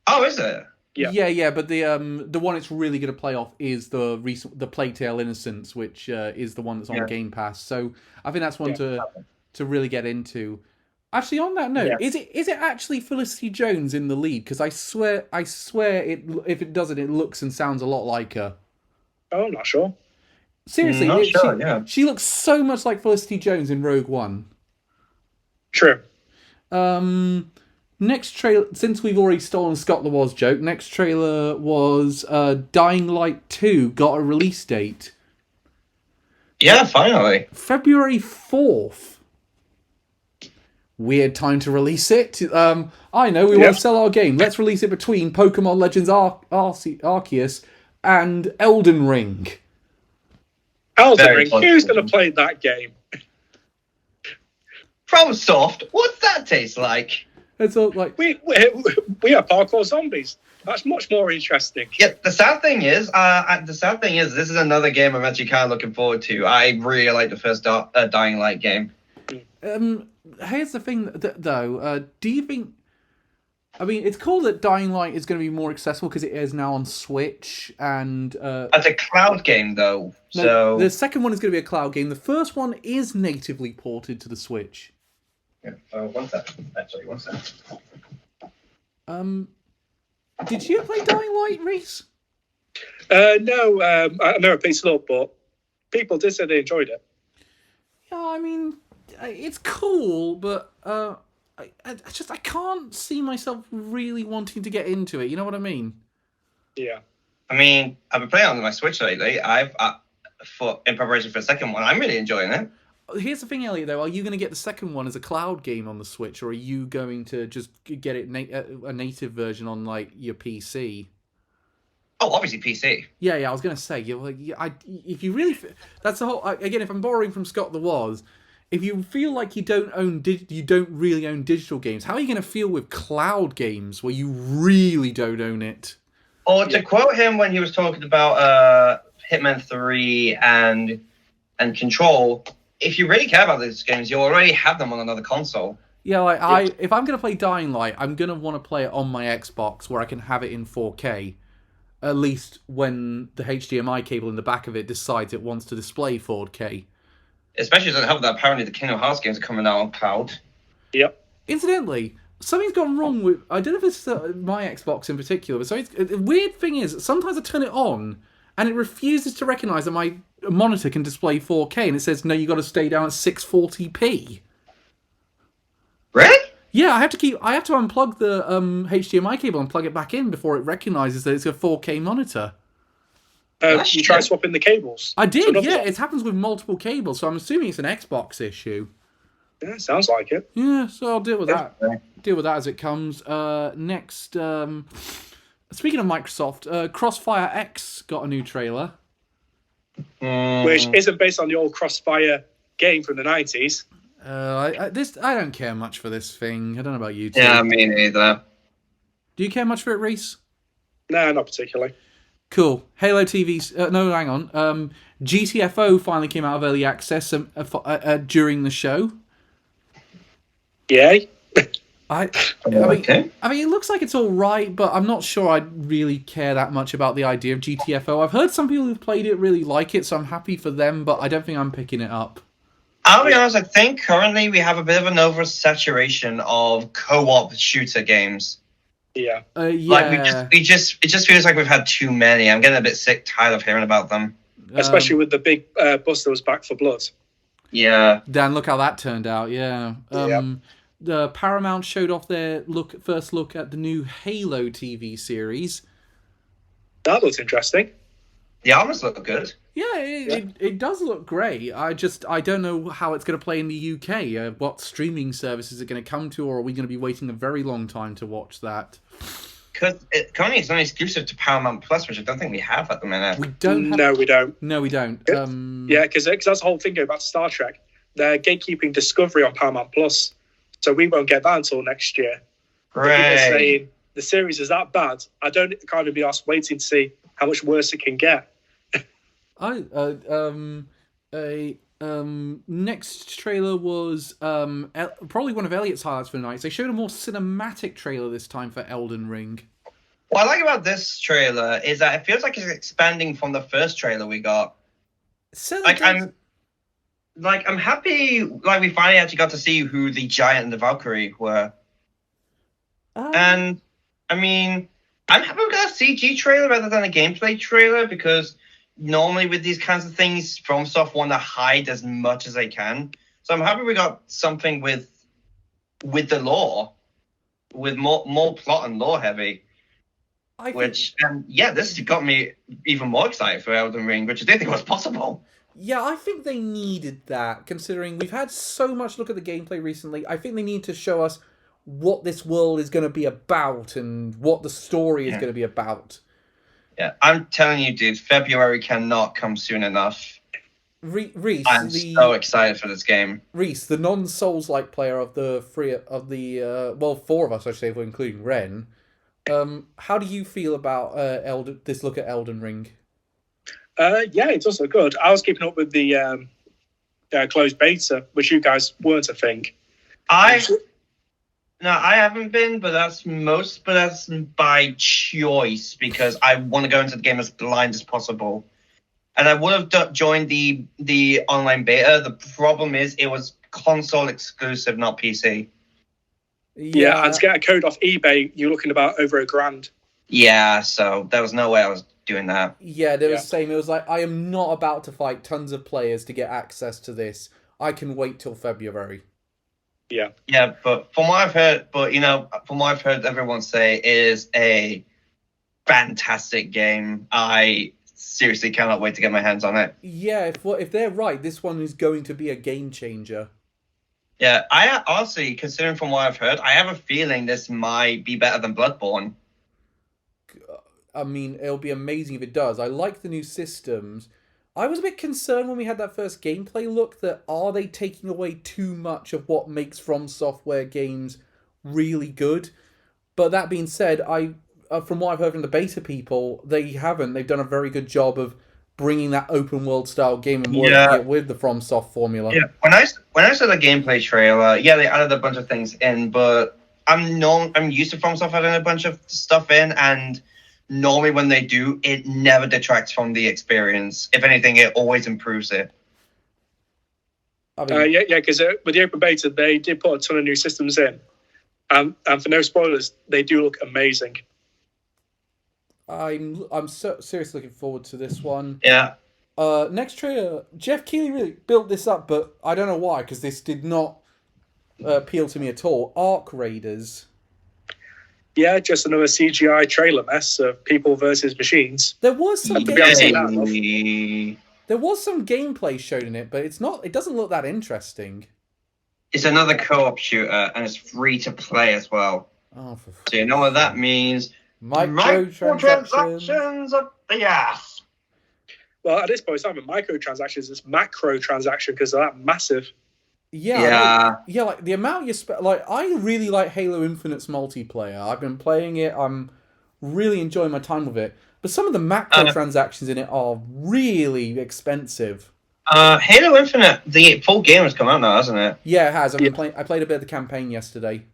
Oh, is it? Yeah. But the one it's really going to play off is the Plague Tale Innocence, which is the one that's on Game Pass. So I think that's one to really get into. Actually, on that note, is it actually Felicity Jones in the lead? Because I swear, if it doesn't, it looks and sounds a lot like her. Oh, I'm not sure. Seriously, she looks so much like Felicity Jones in Rogue One. True. Next trailer, since we've already stolen Scott the Woz joke, next trailer was Dying Light 2 got a release date. Yeah, finally. February 4th. Weird time to release it. I know, we want to sell our game. Let's release it between Pokemon Legends Arceus and Elden Ring. Elden Ring? Who's going to play that game? FromSoft? What's that taste like? It's all like we are parkour zombies. That's much more interesting. Yeah, the sad thing is, this is another game I'm actually kind of looking forward to. I really like the first Dying Light game. Here's the thing, though. Do you think? I mean, it's cool that Dying Light is going to be more accessible because it is now on Switch and. It's a cloud game, though. No, so the second one is going to be a cloud game. The first one is natively ported to the Switch. Yeah. One second. Actually, one second. Did you play Dying Light, Reese? No, I never played it up, but people did say they enjoyed it. Yeah, I mean, it's cool, but I can't see myself really wanting to get into it. You know what I mean? Yeah. I mean, I've been playing on my Switch lately. In preparation for the second one, I'm really enjoying it. Here's the thing, Elliot, though. Are you going to get the second one as a cloud game on the Switch, or are you going to just get it a native version on, like, your PC? Oh, obviously PC. Yeah, I was going to say, if you really... That's the whole... Again, if I'm borrowing from Scott the Woz, if you feel like you don't really own digital games, how are you going to feel with cloud games where you really don't own it? Or to quote him when he was talking about Hitman 3 and Control... If you really care about these games, you already have them on another console. Yeah, if I'm going to play Dying Light, I'm going to want to play it on my Xbox where I can have it in 4K. At least when the HDMI cable in the back of it decides it wants to display 4K. Especially doesn't help that apparently the Kingdom Hearts games are coming out on cloud. Yep. Incidentally, something's gone wrong with... I don't know if it's my Xbox in particular, but the weird thing is, sometimes I turn it on and it refuses to recognise that my monitor can display 4K, and it says, no, you got to stay down at 640p. Really? Yeah, I have to unplug the HDMI cable and plug it back in before it recognises that it's a 4K monitor. You try swapping the cables? I did, yeah. It happens with multiple cables, so I'm assuming it's an Xbox issue. Yeah, sounds like it. Yeah, so I'll deal with that. Deal with that as it comes. Next, speaking of Microsoft, Crossfire X got a new trailer. Which isn't based on the old Crossfire game from the 90s. I don't care much for this thing. I don't know about you two. Yeah, me neither. Do you care much for it, Reese? No, not particularly. Cool. Halo TV... no, hang on. GTFO finally came out of early access during the show. Yay. I mean, it looks like it's all right, but I'm not sure I'd really care that much about the idea of GTFO. I've heard some people who've played it really like it, so I'm happy for them, but I don't think I'm picking it up. I'll be honest, I think currently we have a bit of an oversaturation of co-op shooter games. Yeah. Like it just feels like we've had too many. I'm getting a bit tired of hearing about them. Especially with the big bus that was Back for Blood. Yeah. Dan, look how that turned out, yeah. The Paramount showed off their first look at the new Halo TV series. That looks interesting. The armors look good. Yeah, it does look great. I don't know how it's going to play in the UK. What streaming service is it going to come to, or are we going to be waiting a very long time to watch that? Because currently it's only exclusive to Paramount Plus, which I don't think we have at the minute. We don't. No, we don't. No, we don't. Yeah, because that's the whole thing about Star Trek. They're gatekeeping Discovery on Paramount Plus, so we won't get that until next year. Right. People are saying the series is that bad. I don't kind of be asked waiting to see how much worse it can get. Next trailer was probably one of Elliot's highlights for the night. They showed a more cinematic trailer this time for Elden Ring. What I like about this trailer is that it feels like it's expanding from the first trailer we got. I'm happy. Like we finally actually got to see who the Giant and the Valkyrie were. And I mean, I'm happy we got a CG trailer rather than a gameplay trailer, because normally with these kinds of things, FromSoft want to hide as much as they can. So I'm happy we got something with the lore, with more plot and lore heavy. This got me even more excited for Elden Ring, which I didn't think was possible. Yeah, I think they needed that, considering we've had so much look at the gameplay recently. I think they need to show us what this world is going to be about and what the story is going to be about. Yeah, I'm telling you, dude, February cannot come soon enough. Reese, I'm so excited for this game. Reese, the non-Souls-like player of the four of us, I should say, if we're including Ren. How do you feel about this look at Elden Ring? Yeah, it does look good. I was keeping up with the closed beta, which you guys weren't a thing. No, I haven't been, but that's by choice, because I want to go into the game as blind as possible. And I would have joined the online beta. The problem is it was console exclusive, not PC. Yeah, and to get a code off eBay, you're looking about over $1,000. Yeah, so there was no way I was doing that. Yeah, they were saying, it was like, I am not about to fight tons of players to get access to this. I can wait till February. Yeah. Yeah, but from what I've heard, everyone say it is a fantastic game. I seriously cannot wait to get my hands on it. Yeah, if they're right, this one is going to be a game changer. Yeah, I honestly, considering from what I've heard, I have a feeling this might be better than Bloodborne. I mean, it'll be amazing if it does. I like the new systems. I was a bit concerned when we had that first gameplay look that are they taking away too much of what makes From Software games really good? But that being said, from what I've heard from the beta people, they haven't. They've done a very good job of bringing that open world style game and working it with the From Soft formula. Yeah, when I saw the gameplay trailer, yeah, they added a bunch of things in, but I'm used to From Soft adding a bunch of stuff in, and normally when they do, it never detracts from the experience. If anything, it always improves it. I mean, because with the open beta, they did put a ton of new systems in, and for no spoilers, they do look amazing. I'm seriously looking forward to this one. Yeah. Next trailer, Jeff Keighley really built this up, but I don't know why, because this did not appeal to me at all. Arc Raiders. Yeah, just another CGI trailer mess of people versus machines. There was some gameplay. There was some gameplay shown in it, but it doesn't look that interesting. It's another co-op shooter, and it's free to play as well. Oh, so you know what that means? Microtransactions of the ass. Well, at this point, it's not even microtransactions; it's macro transaction because they're that massive. Yeah. Like the amount you spend. Like, I really like Halo Infinite's multiplayer. I've been playing it. I'm really enjoying my time with it. But some of the macro transactions in it are really expensive. Halo Infinite, the full game has come out now, hasn't it? Yeah, it has. I played a bit of the campaign yesterday.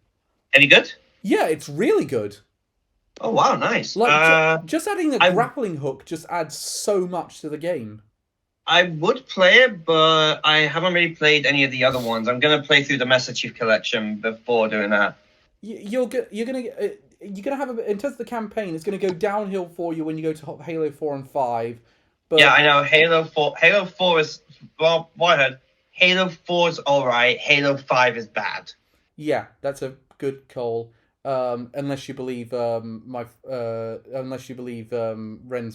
Any good? Yeah, it's really good. Oh wow, nice. Like just adding a grappling hook just adds so much to the game. I would play it, but I haven't really played any of the other ones. I'm gonna play through the Master Chief Collection before doing that. You're gonna have in terms of the campaign, it's gonna go downhill for you when you go to Halo 4 and 5. But yeah, I know Halo 4 is what I heard. Halo 4 is alright. Halo 5 is bad. Yeah, that's a good call. Unless you believe Ren's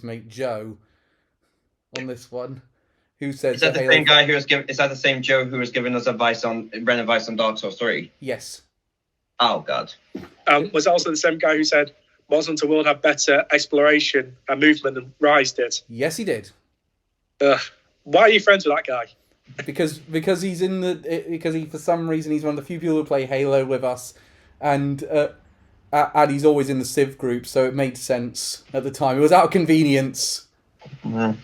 mate Joe on this one, who says is that the same guy who was giving? Is that the same Joe who was giving us advice on Dark Souls 3? Yes. Oh God. Was also the same guy who said Monster Hunter World had better exploration and movement than Rise did? Yes, he did. Why are you friends with that guy? Because he's for some reason he's one of the few people who play Halo with us, and he's always in the Civ group, so it made sense at the time. It was out of convenience. Mm.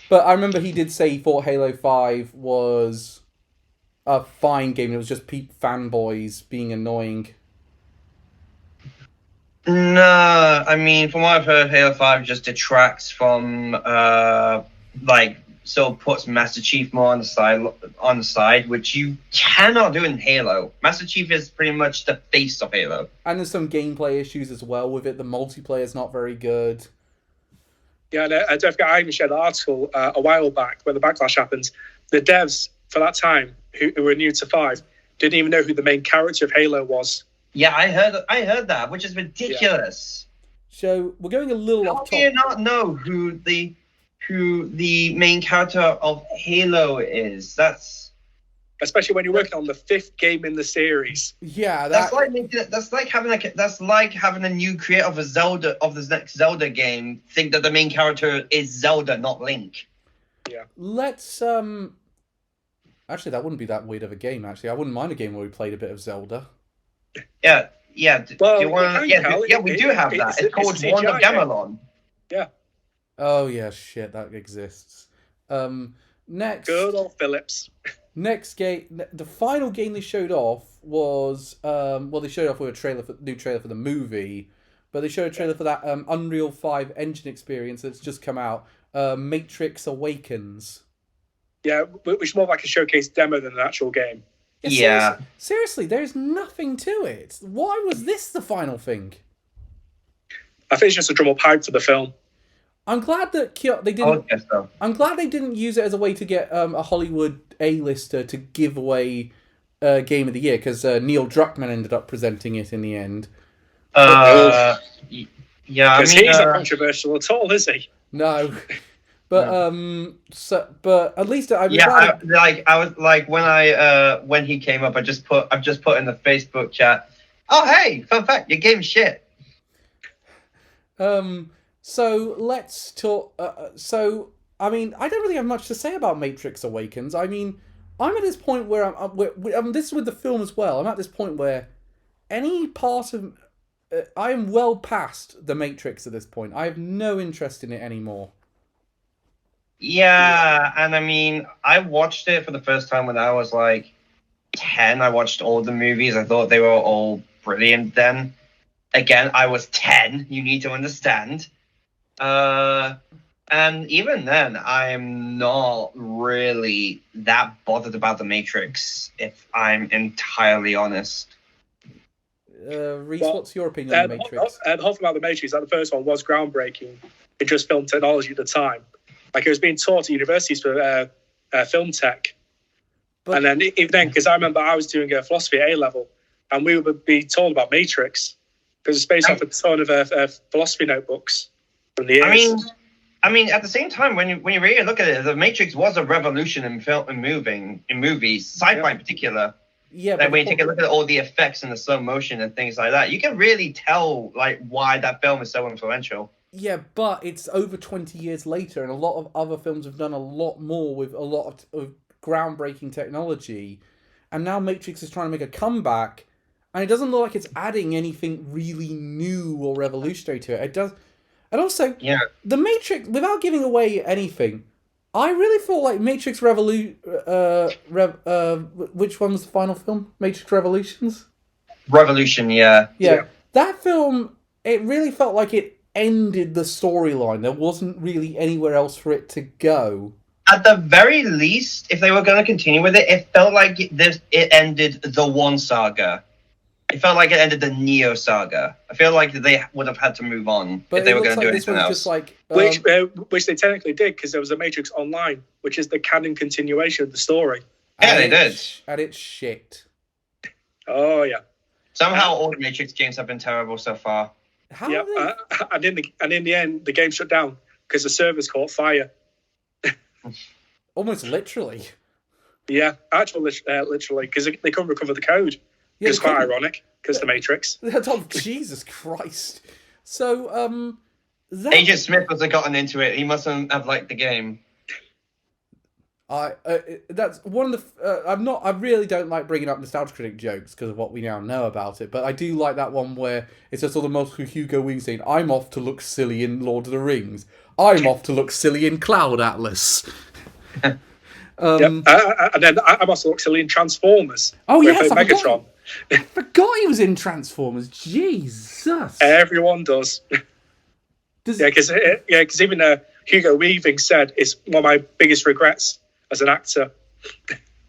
But I remember he did say he thought Halo 5 was a fine game. It was just fanboys being annoying. No, I mean, from what I've heard, Halo 5 just detracts from so puts Master Chief more on the side, which you cannot do in Halo. Master Chief is pretty much the face of Halo. And there's some gameplay issues as well with it. The multiplayer is not very good. Yeah, and don't forget, I even shared an article a while back when the backlash happened. The devs for that time, who were new to 5, didn't even know who the main character of Halo was. Yeah, I heard that, which is ridiculous. Yeah. So we're going a little off topic. How do you not know who the main character of Halo is? That's especially when you're working on the 5th game in the series. Yeah, that's like having a new creator of this next Zelda game think that the main character is Zelda, not Link. Yeah. Let's actually, that wouldn't be that weird of a game. Actually, I wouldn't mind a game where we played a bit of Zelda. Yeah. Well, we do have that. It's called Wand of Gamelon. Yeah. Oh yeah, shit, that exists. Next. Good old Phillips. Next game, the final game they showed off was they showed off with a new trailer for the movie, but they showed a trailer for that Unreal 5 engine experience that's just come out, Matrix Awakens. Yeah, which is more like a showcase demo than an actual game. Yeah. Seriously, there's nothing to it. Why was this the final thing? I think it's just a drum up hype for the film. I'm glad that they I didn't. would guess so. I'm glad they didn't use it as a way to get a Hollywood A-lister to give away Game of the Year, because Neil Druckmann ended up presenting it in the end. Y- yeah, I Because mean, he's not controversial at all, is he? No, but but at least I was yeah, glad. I was like when he came up, I've just put in the Facebook chat. Oh, hey, fun fact, your game's shit. So let's talk. So I mean, I don't really have much to say about Matrix Awakens. I mean, I'm at this point where this is with the film as well. I'm at this point where any part of I am well past the Matrix at this point. I have no interest in it anymore. Yeah, and I mean, I watched it for the first time when I was like 10. I watched all the movies. I thought they were all brilliant then. Again, I was 10. You need to understand. And even then, I'm not really that bothered about the Matrix, if I'm entirely honest. Reese, what's your opinion on the Matrix? The whole thing about the Matrix, that the first one was groundbreaking in just film technology at the time. Like, it was being taught at universities for film tech. And then, even then, because I remember I was doing a philosophy at A-level, and we would be told about Matrix, because it's based off a ton of philosophy notebooks from the years. I mean, at the same time, when you really look at it, the Matrix was a revolution in movies, sci-fi in particular. Yeah, like when you take a look at all the effects and the slow motion and things like that, you can really tell like why that film is so influential. Yeah, but it's over 20 years later, and a lot of other films have done a lot more with a lot of groundbreaking technology, and now Matrix is trying to make a comeback, and it doesn't look like it's adding anything really new or revolutionary to it. It does, and also, the Matrix, without giving away anything, I really feel like Matrix which one was the final film? Matrix Revolutions? Revolution, yeah. That film, it really felt like it ended the storyline. There wasn't really anywhere else for it to go. At the very least, if they were going to continue with it, it felt like it ended the One saga. It felt like it ended the Neo saga. I feel like they would have had to move on if they were going to do anything else. Just like, which they technically did, because there was a Matrix Online, which is the canon continuation of the story. Yeah, they did. And it's shit. Oh, yeah. Somehow all the Matrix games have been terrible so far. And in the end, the game shut down because the servers caught fire. Almost literally. Yeah, actually, literally, because they couldn't recover the code. It's quite ironic, because the Matrix. Oh, Jesus Christ. So, Agent Smith must have gotten into it. He mustn't have liked the game. That's one of the. I really don't like bringing up Nostalgia Critic jokes because of what we now know about it, but I do like that one where it's just all the multiple Hugo Weaving saying, "I'm off to look silly in Lord of the Rings. I'm off to look silly in Cloud Atlas." And then I must look silly in Transformers. Oh yes, Megatron. I forgot he was in Transformers. Jesus. Everyone does. Because even Hugo Weaving said it's one of my biggest regrets as an actor.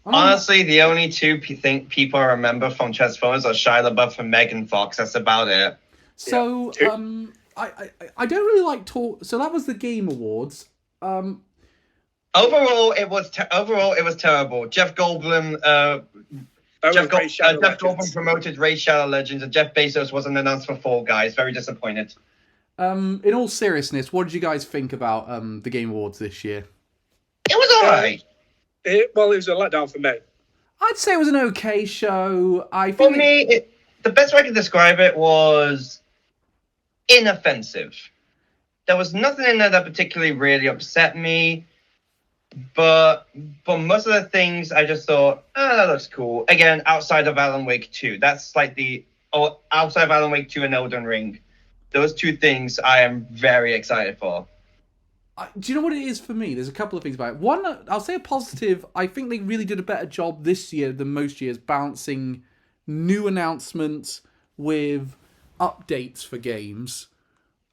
Honestly, the only two people I remember from Transformers are Shia LaBeouf and Megan Fox. That's about it. So, I don't really like talk. So that was the Game Awards. Overall, it was terrible. Jeff Goldblum. Jeff Goldblum promoted Raid Shadow Legends, and Jeff Bezos wasn't announced for Fall Guys. Very disappointed. In all seriousness, what did you guys think about the Game Awards this year? It was alright. It was a letdown for me. I'd say it was an okay show. For me, the best way I could describe it was inoffensive. There was nothing in there that particularly really upset me. But for most of the things, I just thought, that looks cool. Again, outside of Alan Wake 2. That's like outside of Alan Wake 2 and Elden Ring. Those two things I am very excited for. Do you know what it is for me? There's a couple of things about it. One, I'll say a positive. I think they really did a better job this year than most years balancing new announcements with updates for games.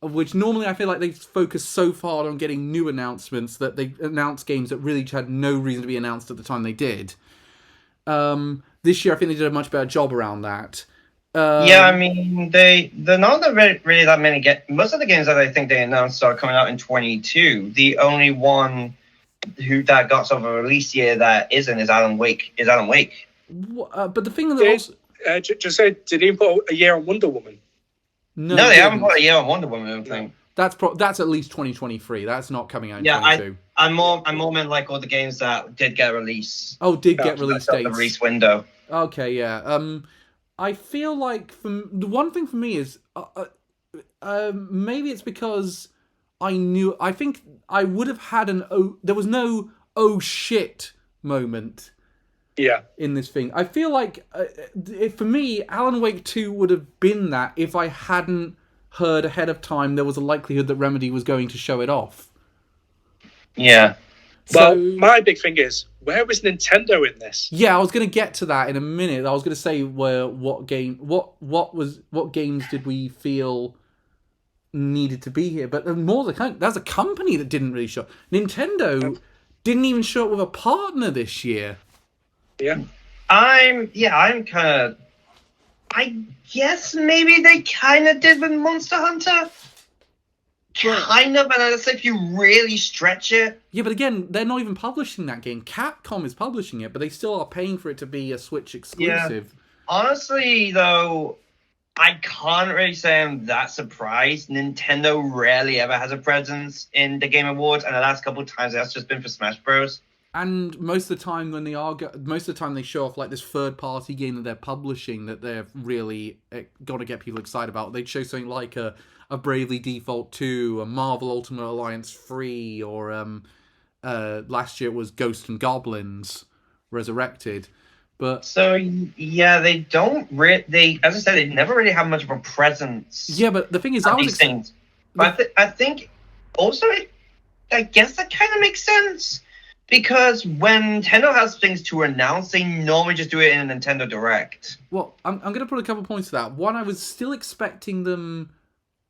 Of which normally I feel like they focus so far on getting new announcements that they announce games that really had no reason to be announced at the time they did. This year I think they did a much better job around that. Yeah, I mean, they're not really that many. Most of the games that I think they announced are coming out in 22. The only one that got sort of a release year that isn't is Alan Wake. But the thing that also just said, did he put a year on Wonder Woman? no, they haven't didn't. put a year on Wonder Woman. I don't think. That's at least 2023. That's not coming out in 22. I'm more meant like all the games that did get released. Oh, did get release The dates. release window. Okay, yeah. I feel like the one thing for me is maybe it's because I think I would have had there was no oh shit moment. Yeah. In this thing, I feel like for me, Alan Wake 2 would have been that if I hadn't heard ahead of time there was a likelihood that Remedy was going to show it off. Yeah. Well, my big thing is, where was Nintendo in this? Yeah, I was going to get to that in a minute. I was going to say what games did we feel needed to be here, but there's a company that didn't really show. Nintendo didn't even show up with a partner this year. Yeah. I'm kind of. I guess maybe they kind of did with Monster Hunter. Kind of, and that's if you really stretch it. Yeah, but again, they're not even publishing that game. Capcom is publishing it, but they still are paying for it to be a Switch exclusive. Yeah. Honestly, though, I can't really say I'm that surprised. Nintendo rarely ever has a presence in the Game Awards, and the last couple of times that's just been for Smash Bros. And most of the time they show off like this third-party game that they're publishing that they're really got to get people excited about. They'd show something like a Bravely Default 2, a Marvel Ultimate Alliance 3, or last year it was Ghosts and Goblins Resurrected. But so yeah, they don't. As I said, they never really have much of a presence. Yeah, but the thing is, things. But I think also, I guess that kind of makes sense. Because when Nintendo has things to announce, they normally just do it in a Nintendo Direct. Well, I'm going to put a couple points to that. One, I was still expecting them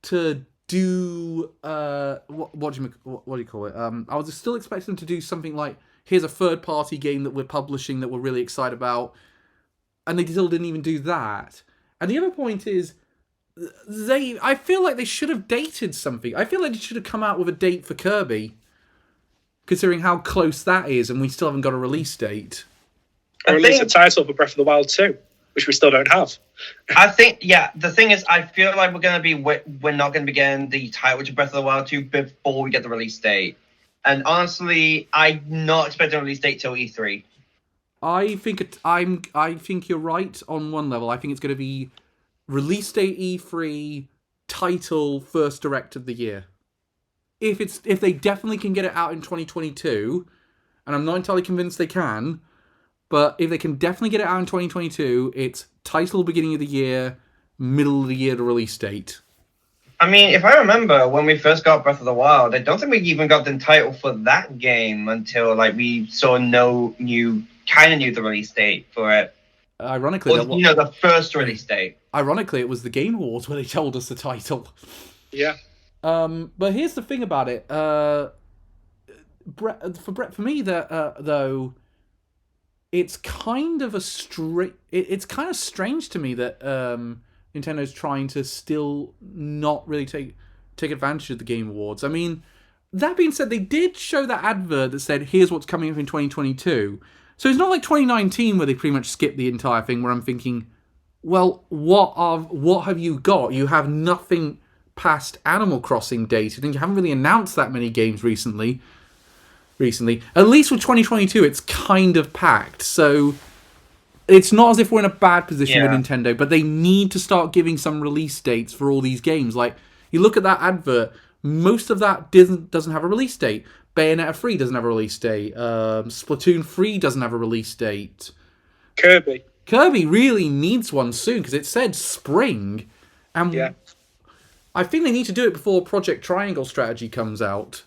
to do what do you call it? I was still expecting them to do something like, here's a third-party game that we're publishing that we're really excited about, and they still didn't even do that. And the other point is, I feel like they should have dated something. I feel like they should have come out with a date for Kirby. Considering how close that is, and we still haven't got a release date. Or at least a title for Breath of the Wild 2, which we still don't have. I think, the thing is, I feel like we're not going to be getting the title to Breath of the Wild 2 before we get the release date. And honestly, I'm not expecting a release date till E3. I think you're right on one level. I think it's going to be release date E3, title first direct of the year. If they definitely can get it out in 2022, and I'm not entirely convinced they can, but if they can definitely get it out in 2022, it's title beginning of the year, middle of the year to release date. I mean, if I remember, when we first got Breath of the Wild, I don't think we even got the title for that game until we knew the release date for it. Ironically, the first release date. Ironically, it was the Game Awards where they told us the title. Yeah. But here's the thing about it. For me, though, it's kind of it's kind of strange to me that Nintendo's trying to still not really take advantage of the Game Awards. I mean, that being said, they did show that advert that said, "Here's what's coming up in 2022." So it's not like 2019 where they pretty much skipped the entire thing. Where I'm thinking, well, what have you got? You have nothing past Animal Crossing date. I think you haven't really announced that many games recently. At least with 2022, it's kind of packed. So it's not as if we're in a bad position with Nintendo, but they need to start giving some release dates for all these games. Like, you look at that advert, most of that doesn't have a release date. Bayonetta 3 doesn't have a release date. Splatoon 3 doesn't have a release date. Kirby really needs one soon because it said spring. And I think they need to do it before Project Triangle Strategy comes out.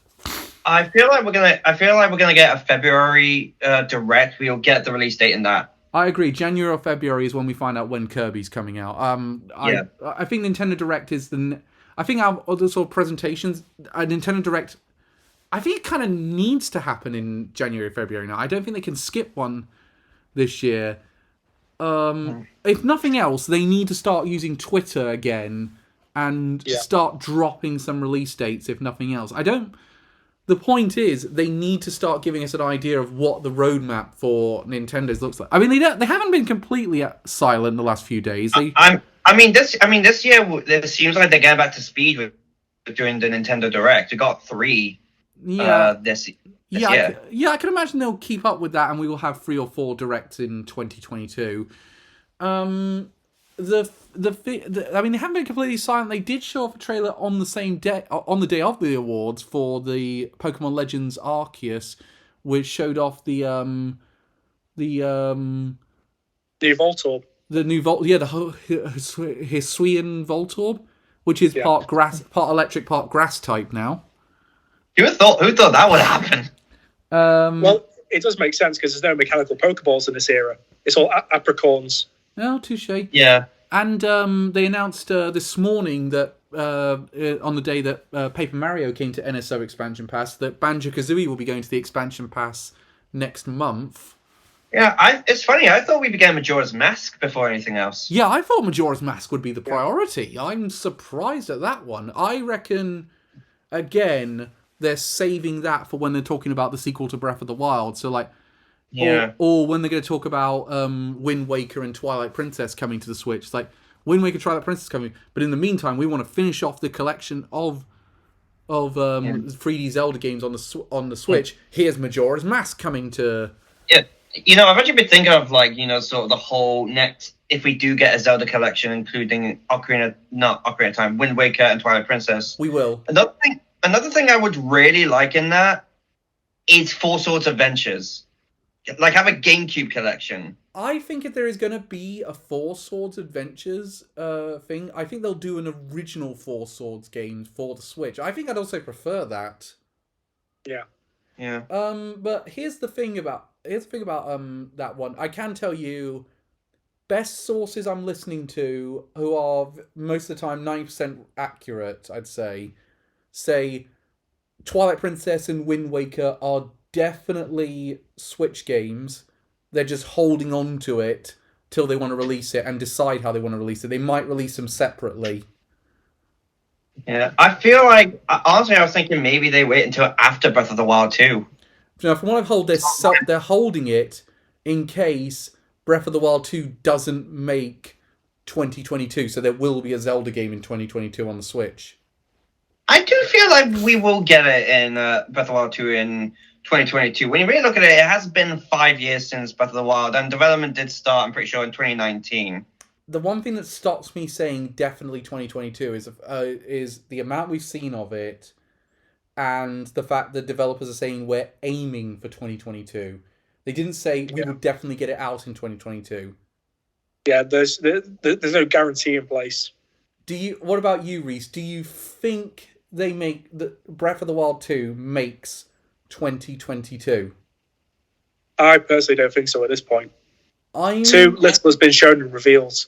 I feel like we're gonna get a February direct. We'll get the release date in that. I agree. January or February is when we find out when Kirby's coming out. I think Nintendo Direct is I think our other sort of presentations, Nintendo Direct, I think it kind of needs to happen in January, February now. I don't think they can skip one this year. if nothing else, they need to start using Twitter again and start dropping some release dates. If nothing else, the point is, they need to start giving us an idea of what the roadmap for Nintendo's looks like. I mean, they haven't been completely silent the last few days. This year it seems like they're getting back to speed with doing the Nintendo Direct. We got 3 this year. I can imagine they'll keep up with that, and we will have 3 or 4 directs in 2022. They haven't been completely silent. They did show off a trailer on the same day, on the day of the awards, for the Pokemon Legends Arceus, which showed off the Voltorb. The new the Hisuian Voltorb, which is part electric, part grass type now. Who thought that would happen? Well, it does make sense because there's no mechanical Pokeballs in this era. It's all apricorns. Oh, touche. Yeah. And they announced this morning that on the day that Paper Mario came to NSO Expansion Pass, that Banjo-Kazooie will be going to the Expansion Pass next month. Yeah, it's funny. I thought we began Majora's Mask before anything else. Yeah, I thought Majora's Mask would be the priority. I'm surprised at that one. I reckon, again, they're saving that for when they're talking about the sequel to Breath of the Wild. So, like, or when they're going to talk about Wind Waker and Twilight Princess coming to the Switch. It's like, Wind Waker, Twilight Princess coming. But in the meantime, we want to finish off the collection of 3D Zelda games on the Switch. Here's Majora's Mask coming to... Yeah. I've actually been thinking of, sort of the whole next, if we do get a Zelda collection, including Wind Waker and Twilight Princess. We will. Another thing I would really like in that is Four Swords Adventures. Like, have a GameCube collection. I think if there is going to be a Four Swords Adventures thing, I think they'll do an original Four Swords game for the Switch. I think I'd also prefer that. Yeah. Yeah. But here's the thing about that one. I can tell you, best sources I'm listening to, who are most of the time 90% accurate, I'd say Twilight Princess and Wind Waker are definitely Switch games. They're just holding on to it till they want to release it and decide how they want to release it. They might release them separately. Yeah, I feel like, honestly, I was thinking maybe they wait until after Breath of the Wild 2. Now, from what I've heard, they're holding it in case Breath of the Wild 2 doesn't make 2022, so there will be a Zelda game in 2022 on the Switch. I do feel like we will get it in Breath of the Wild 2 in 2022. When you really look at it, it has been 5 years since Breath of the Wild, and development did start, I'm pretty sure, in 2019. The one thing that stops me saying definitely 2022 is the amount we've seen of it, and the fact that developers are saying we're aiming for 2022. They didn't say we would definitely get it out in 2022. Yeah, there's no guarantee in place. What about you, Reese? Do you think they make the Breath of the Wild 2 makes 2022? I personally don't think so at this point. Too little has been shown in reveals.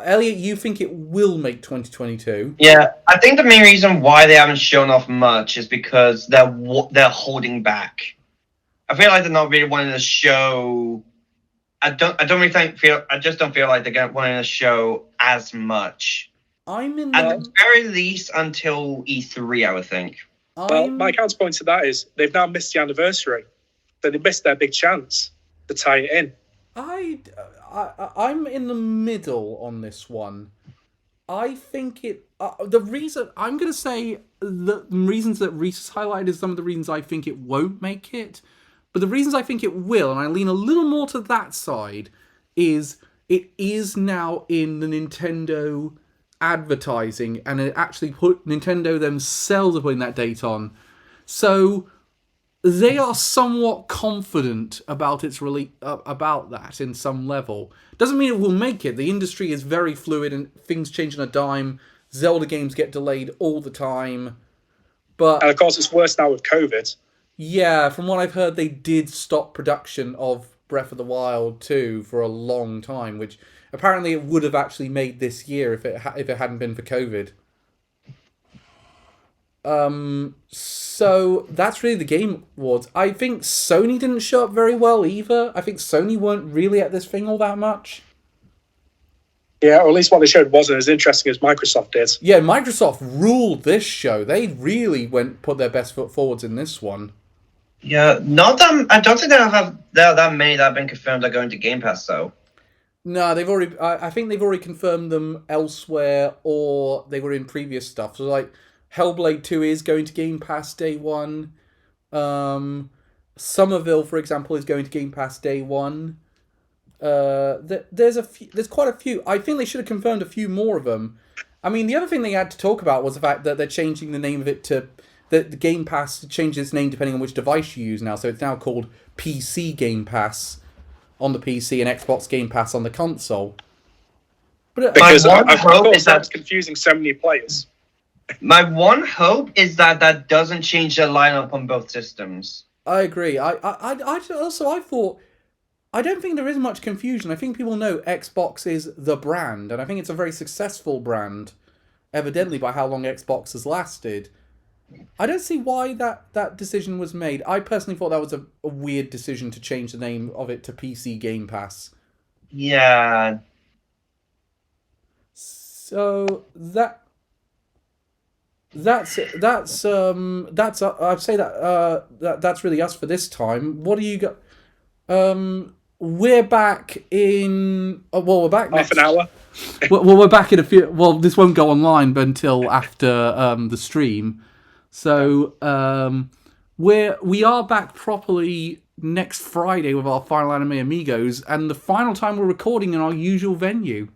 Elliot, you think it will make 2022? Yeah, I think the main reason why they haven't shown off much is because they're holding back. I feel like they're not really wanting to show. I just don't feel like they're wanting to show as much. At the very least until E3, I would think. Well, my counterpoint to that is they've now missed the anniversary. So they missed their big chance to tie it in. I'm in the middle on this one. I think the reason I'm going to say the reasons that Reese highlighted is some of the reasons I think it won't make it, but the reasons I think it will, and I lean a little more to that side, is it is now in the Nintendo advertising, and it actually put Nintendo themselves are putting that date on, so they are somewhat confident about its about that in some level. Doesn't mean it will make it. The industry is very fluid and things change on a dime. Zelda games get delayed all the time. And of course, it's worse now with COVID. Yeah, from what I've heard, they did stop production of Breath of the Wild 2 for a long time, which apparently it would have actually made this year if it hadn't been for COVID. So that's really the Game Awards. I think Sony didn't show up very well either. I think Sony weren't really at this thing all that much. Yeah, or at least what they showed wasn't as interesting as Microsoft did. Yeah, Microsoft ruled this show. They really put their best foot forwards in this one. Yeah, not that. I don't think there are that many that have been confirmed are going to Game Pass though. No, they've already. I think they've already confirmed them elsewhere, or they were in previous stuff. So like, Hellblade 2 is going to Game Pass day one. Somerville, for example, is going to Game Pass day one. There's quite a few. I think they should have confirmed a few more of them. I mean, the other thing they had to talk about was the fact that they're changing the name of it to the Game Pass changes its name depending on which device you use now. So it's now called PC Game Pass on the PC and Xbox Game Pass on the console. But because I thought that's confusing so many players. My one hope is that that doesn't change the lineup on both systems. I agree. I thought. I don't think there is much confusion. I think people know Xbox is the brand, and I think it's a very successful brand, evidently by how long Xbox has lasted. I don't see why that decision was made. I personally thought that was a weird decision to change the name of it to PC Game Pass. Yeah. So that's I'd say that's really us for this time. What do you got? We're back in. We're back half an hour. well, we're back in a few. Well, this won't go online but until after the stream. So we are back properly next Friday with our final Anime Amigos, and the final time we're recording in our usual venue.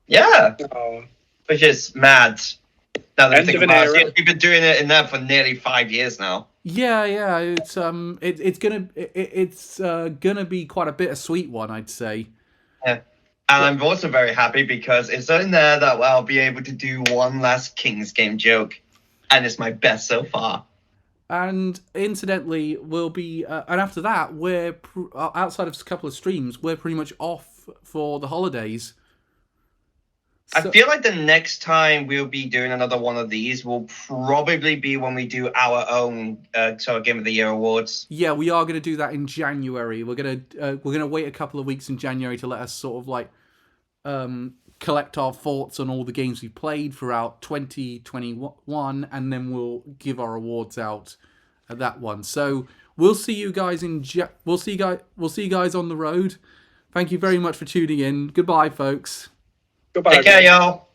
Yeah, Oh. which is mad. Now that I End think of an about it, era. we've been doing it in there for nearly 5 years now. Yeah, it's gonna be quite a bittersweet one, I'd say. Yeah. And I'm also very happy because it's in there that I'll be able to do one last King's Game joke. And it's my best so far. And incidentally, we'll be... and after that, we're... outside of a couple of streams, we're pretty much off for the holidays. I feel like the next time we'll be doing another one of these will probably be when we do our own Game of the Year awards. Yeah, we are going to do that in January. We're gonna wait a couple of weeks in January to let us sort of like collect our thoughts on all the games we played throughout 2021, and then we'll give our awards out at that one. So we'll see you guys we'll see you guys on the road. Thank you very much for tuning in. Goodbye, folks. Goodbye. Take care, y'all.